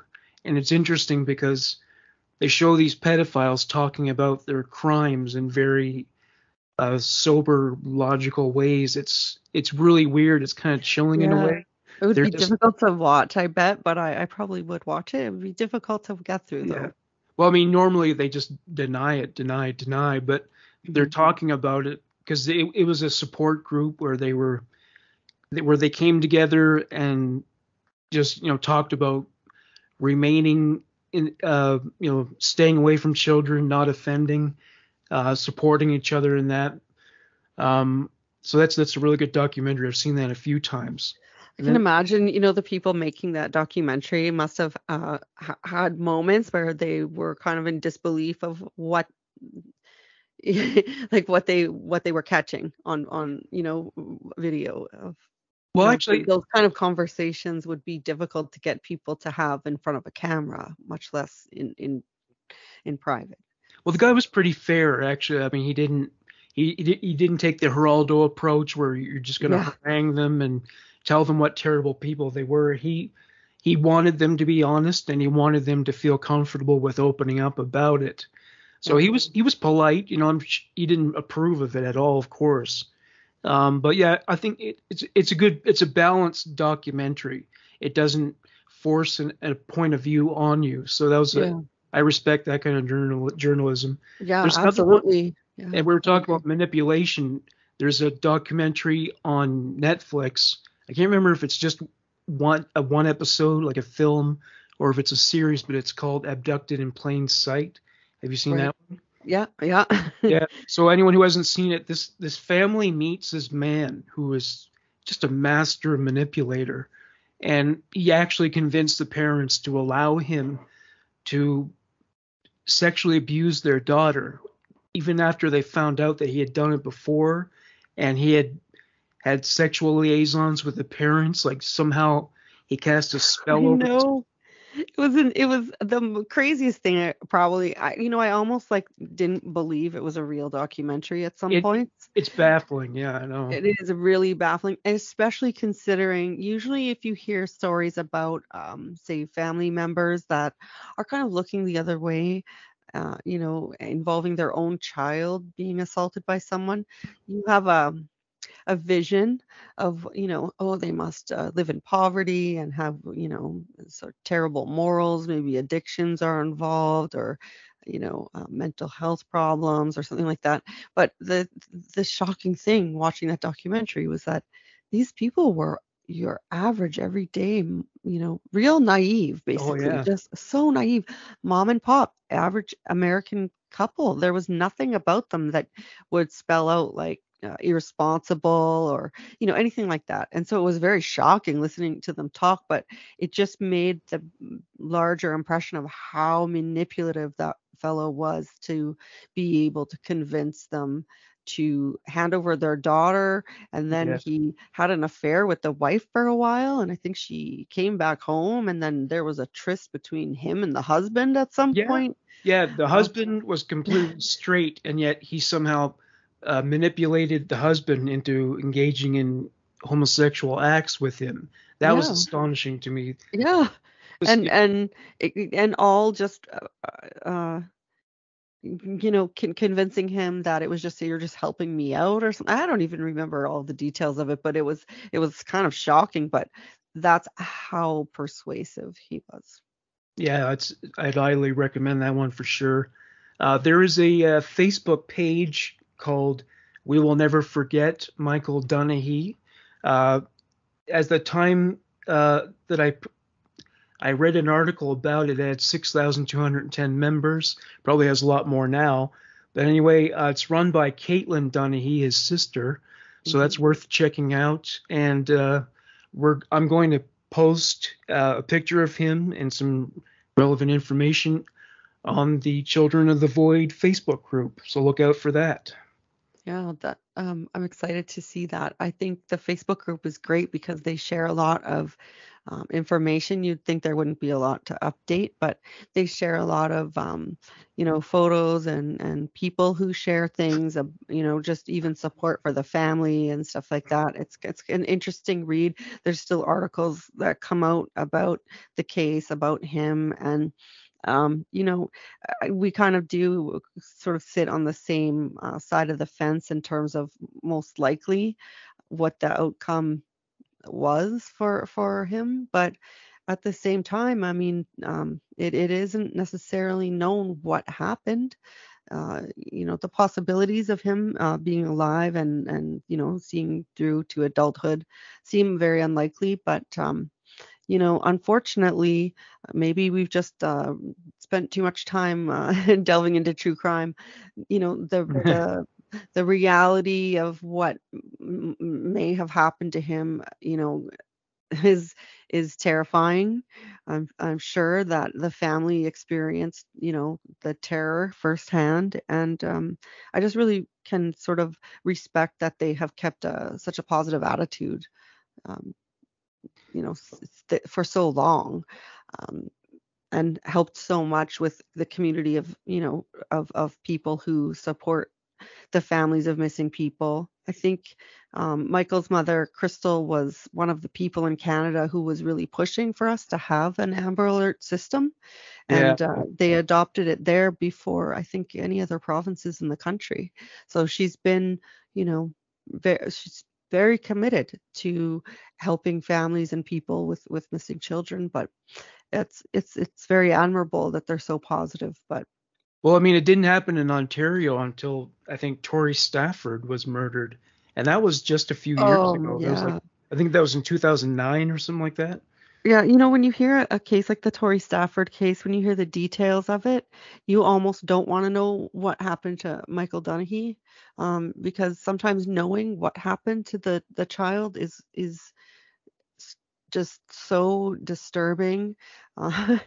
and it's interesting because they show these pedophiles talking about their crimes in very sober, logical ways. It's really weird. It's kind of chilling in a Yeah. way. It would They're be just difficult to watch, I bet, but I probably would watch it. It would be difficult to get through, yeah. though. Well, I mean, normally they just deny it, deny it, deny, but they're Mhm. talking about it because it was a support group where where they came together and just talked about remaining in staying away from children, not offending, supporting each other in that. Um, so that's a really good documentary. I've seen that a few times. I And can then imagine, the people making that documentary must have had moments where they were kind of in disbelief of what like what they were catching on video of well, actually, those kind of conversations would be difficult to get people to have in front of a camera, much less in private. well, the guy So was pretty fair, actually. I mean, he didn't take the Geraldo approach where you're just going to yeah. harangue them and tell them what terrible people they were. He wanted them to be honest, and he wanted them to feel comfortable with opening up about it. So Yeah. he was polite. He didn't approve of it at all, of course. But yeah, I think it's a balanced documentary. It doesn't force a point of view on you. So Yeah. I respect that kind of journalism. Yeah, There's another one, absolutely. Yeah, and we were I talking agree. about manipulation. There's a documentary on Netflix. I can't remember if it's just one episode, like a film, or if it's a series, but it's called Abducted in Plain Sight. Have you seen Right. that one? Yeah, yeah. Yeah. So anyone who hasn't seen it, this family meets this man who is just a master manipulator, and he actually convinced the parents to allow him to sexually abuse their daughter, even after they found out that he had done it before, and he had sexual liaisons with the parents. Like somehow he cast a I spell over this. know. It was the craziest thing. I almost like didn't believe it was a real documentary at some It points. it's baffling. Yeah, I know. It is really baffling, especially considering usually if you hear stories about, say, family members that are kind of looking the other way, involving their own child being assaulted by someone, you have a vision of, oh, they must live in poverty and have, sort of terrible morals, maybe addictions are involved, or, mental health problems or something like that. But the shocking thing watching that documentary was that these people were your average everyday, real naive, Oh basically, yeah. just so naive, mom and pop, average American couple. There was nothing about them that would spell out like irresponsible or anything like that. And so it was very shocking listening to them talk, but it just made the larger impression of how manipulative that fellow was to be able to convince them to hand over their daughter. And then Yeah. he had an affair with the wife for a while, and I think she came back home, and then there was a tryst between him and the husband at some Yeah. point. Yeah. The uh, husband was completely straight, and yet he somehow manipulated the husband into engaging in homosexual acts with him. That was yeah. astonishing to me. Yeah. This- And all just convincing him that it was just, you're just helping me out or something. I don't even remember all the details of it, but it was kind of shocking, but that's how persuasive he was. yeah, I'd highly recommend that one for sure. There is a Facebook page called "We Will Never Forget Michael Dunahee." Uh, as the time that I read an article about it. It had 6,210 members. Probably has a lot more now. But anyway, it's run by Caitlin Dunahee, his sister, so Hmm. that's worth checking out. And I'm going to post a picture of him and some relevant information on the Children of the Void Facebook group. So look out for that. Yeah, that I'm excited to see that. I think the Facebook group is great because they share a lot of information. You'd think there wouldn't be a lot to update, but they share a lot of photos and people who share things. Just even support for the family and stuff like that. It's an interesting read. There's still articles that come out about the case, about him, and um, you know, we kind of do sort of sit on the same side of the fence in terms of most likely what the outcome was for him, but at the same time, I mean, it isn't necessarily known what happened. The possibilities of him being alive and seeing through to adulthood seem very unlikely, but unfortunately, maybe we've just spent too much time delving into true crime. The reality of what may have happened to him, is is terrifying. I'm sure that the family experienced, the terror firsthand, and I just really can sort of respect that they have kept such a positive attitude. Um, for so long, um, and helped so much with the community of of people who support the families of missing people. I think Michael's mother, Crystal, was one of the people in Canada who was really pushing for us to have an Amber Alert system, Yeah. and they adopted it there before I think any other provinces in the country. So she's been, she's very committed to helping families and people with missing children. But it's very admirable that they're so positive. But Well, I mean, it didn't happen in Ontario until I think Tori Stafford was murdered, and that was just a few years ago. That was like, yeah. I think that was in 2009 or something like that. Yeah, when you hear a case like the Tori Stafford case, when you hear the details of it, you almost don't want to know what happened to Michael Dunahee, because sometimes knowing what happened to the child is s- just so disturbing. Uh,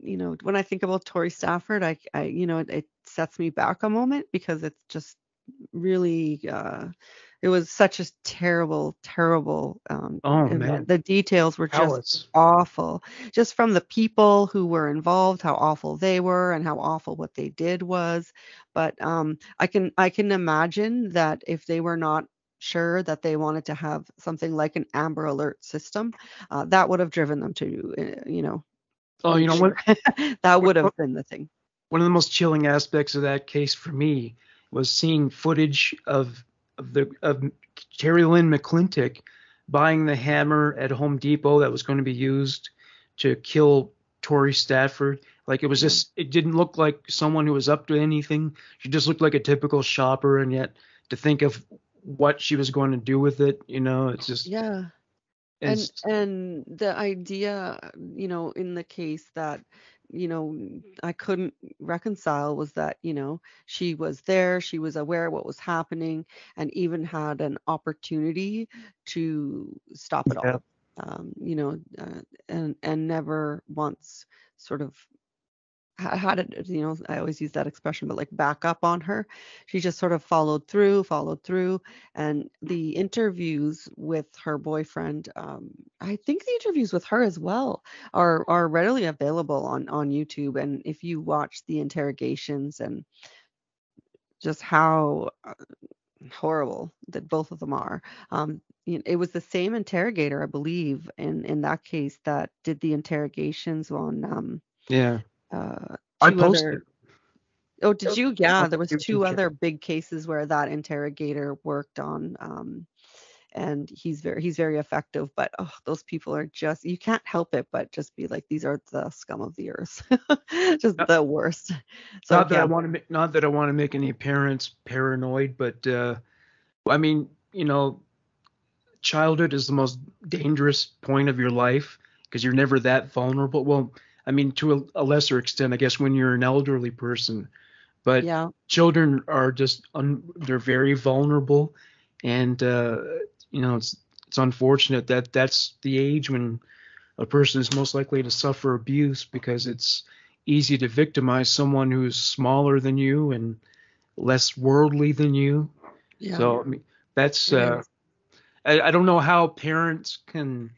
when I think about Tori Stafford, it sets me back a moment because it's just really it was such a terrible, terrible Oh event. man, The details were just Alice. awful, just from the people who were involved, how awful they were and how awful what they did was. But I can imagine that if they were not sure that they wanted to have something like an Amber Alert system, that would have driven them to Oh, you make know sure. That what? would have been the thing. One of the most chilling aspects of that case for me was seeing footage of Terry Lynn McClintock buying the hammer at Home Depot that was going to be used to kill Tori Stafford. Like Yeah. it didn't look like someone who was up to anything. She just looked like a typical shopper, and yet to think of what she was going to do with it, it's just, Yeah. And it's, and the idea, in the case that, I couldn't reconcile was that, she was there, she was aware of what was happening, and even had an opportunity to stop it yeah. all. And never once sort of had it, I always use that expression, but like back up on her. She just sort of followed through. And the interviews with her boyfriend, I think the interviews with her as well are readily available on YouTube. And if you watch the interrogations and just how horrible that both of them are. It was the same interrogator, I believe, in that case that did the interrogations on Yeah. I two posted other. Oh, did you? on Yeah, there was the YouTube two other channel. big cases where that interrogator worked on, and he's very effective. But oh, those people are just you can't help it but just be like these are the scum of the earth, just the worst. So Not that I yeah, want to make, not that I want to make any parents paranoid, but I mean, childhood is the most dangerous point of your life because you're never that vulnerable. Well, I mean, to a lesser extent, I guess, when you're an elderly person. But Yeah. children are just they're very vulnerable, and it's unfortunate that that's the age when a person is most likely to suffer abuse, because it's easy to victimize someone who's smaller than you and less worldly than you. Yeah. So I mean, that's It is. I don't know how parents can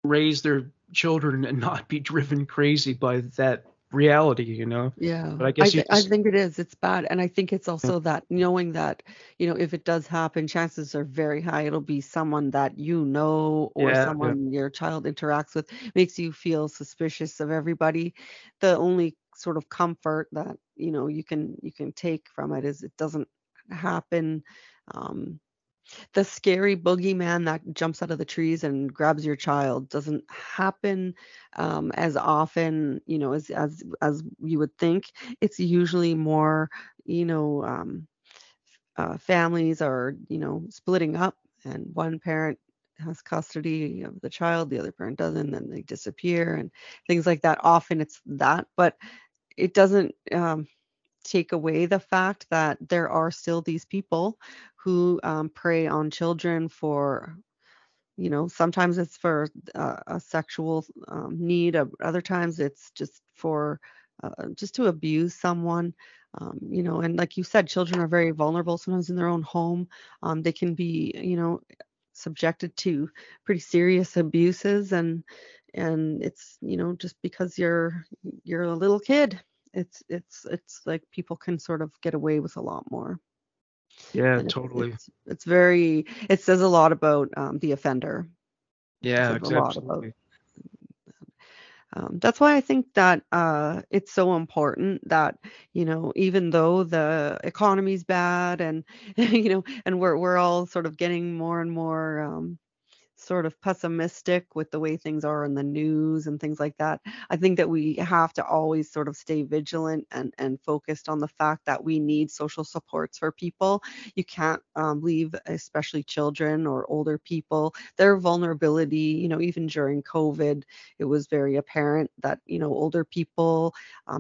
raise their children and not be driven crazy by that reality. Yeah, But I guess you I just think it is. It's bad, and I think it's also that knowing that, if it does happen, chances are very high it'll be someone that or yeah, yeah, someone your child interacts with, makes you feel suspicious of everybody. The only sort of comfort that, you can take from it is it doesn't happen. Um, the scary boogeyman that jumps out of the trees and grabs your child doesn't happen as often, as you would think. It's usually more, you know, um, families are, splitting up, and one parent has custody of the child, the other parent doesn't, and they disappear and things like that. Often it's that, but it doesn't. Take away the fact that there are still these people who prey on children for, sometimes it's for a sexual need, other times it's just for just to abuse someone. And like you said, children are very vulnerable sometimes in their own home. They can be, subjected to pretty serious abuses, and it's, just because you're a little kid, it's like people can sort of get away with a lot more. yeah, And totally. it says a lot about the offender. It Yeah, says a lot about. absolutely. That's why I think that it's so important that, even though the economy's bad, and and we're all sort of getting more and more sort of pessimistic with the way things are in the news and things like that. I think that we have to always sort of stay vigilant and focused on the fact that we need social supports for people. You can't leave, especially children or older people, their vulnerability. Even during COVID, it was very apparent that, older people,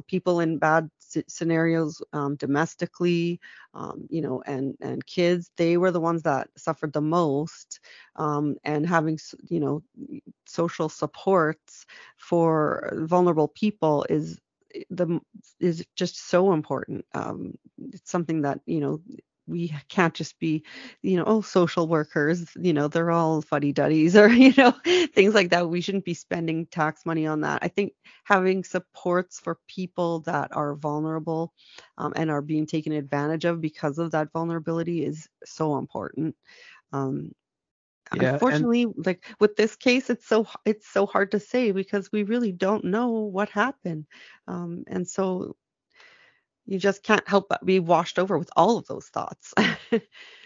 people in bad scenarios domestically, and kids, they were the ones that suffered the most. And having social supports for vulnerable people the is just so important. It's something that, we can't just be, oh, social workers, they're all fuddy-duddies, or things like that. We shouldn't be spending tax money on that. I think having supports for people that are vulnerable, and are being taken advantage of because of that vulnerability, is so important. um, Yeah, and Unfortunately, like with this case, it's so hard to say because we really don't know what happened. And so you just can't help but be washed over with all of those thoughts.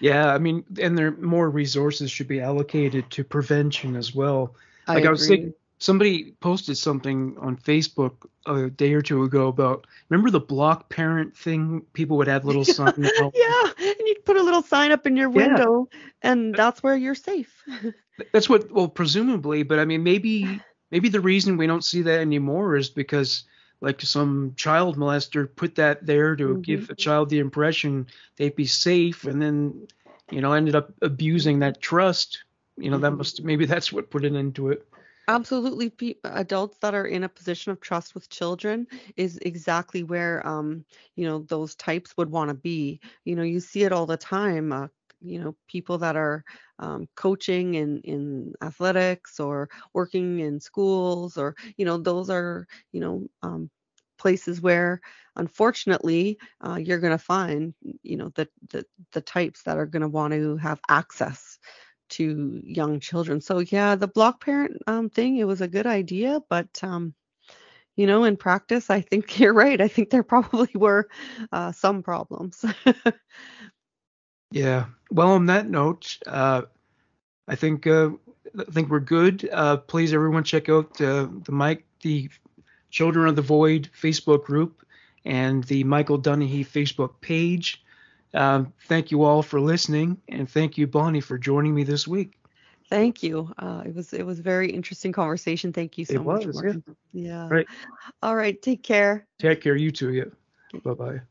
yeah, I mean, and there more resources should be allocated to prevention as well. I Like I was thinking, agree. somebody posted something on Facebook a day or two ago about, remember the block parent thing? People would have little sign out. Yeah, and you'd put a little sign up in your Yeah, window, and that's where you're safe. that's what, well, presumably, but I mean, maybe the reason we don't see that anymore is because like some child molester put that there to Hmm. give a child the impression they'd be safe, and then ended up abusing that trust. That Hmm. must, maybe that's what put it into it. Absolutely, adults that are in a position of trust with children is exactly where, those types would want to be. You see it all the time. People that are coaching in athletics or working in schools, or those are, places where, unfortunately, you're going to find, the types that are going to want to have access to young children. So yeah, the block parent thing, it was a good idea, but in practice, I think you're right. I think there probably were some problems. Yeah. Well, on that note, I think we're good. Please, everyone, check out the Children of the Void Facebook group and the Michael Dunahee Facebook page. Thank you all for listening, and thank you, Bonnie, for joining me this week. Thank you. It was a very interesting conversation. Thank you It so much, was, yeah. Morgan. Yeah. Right. All right. Take care. Take care, you too. Yeah. Bye bye.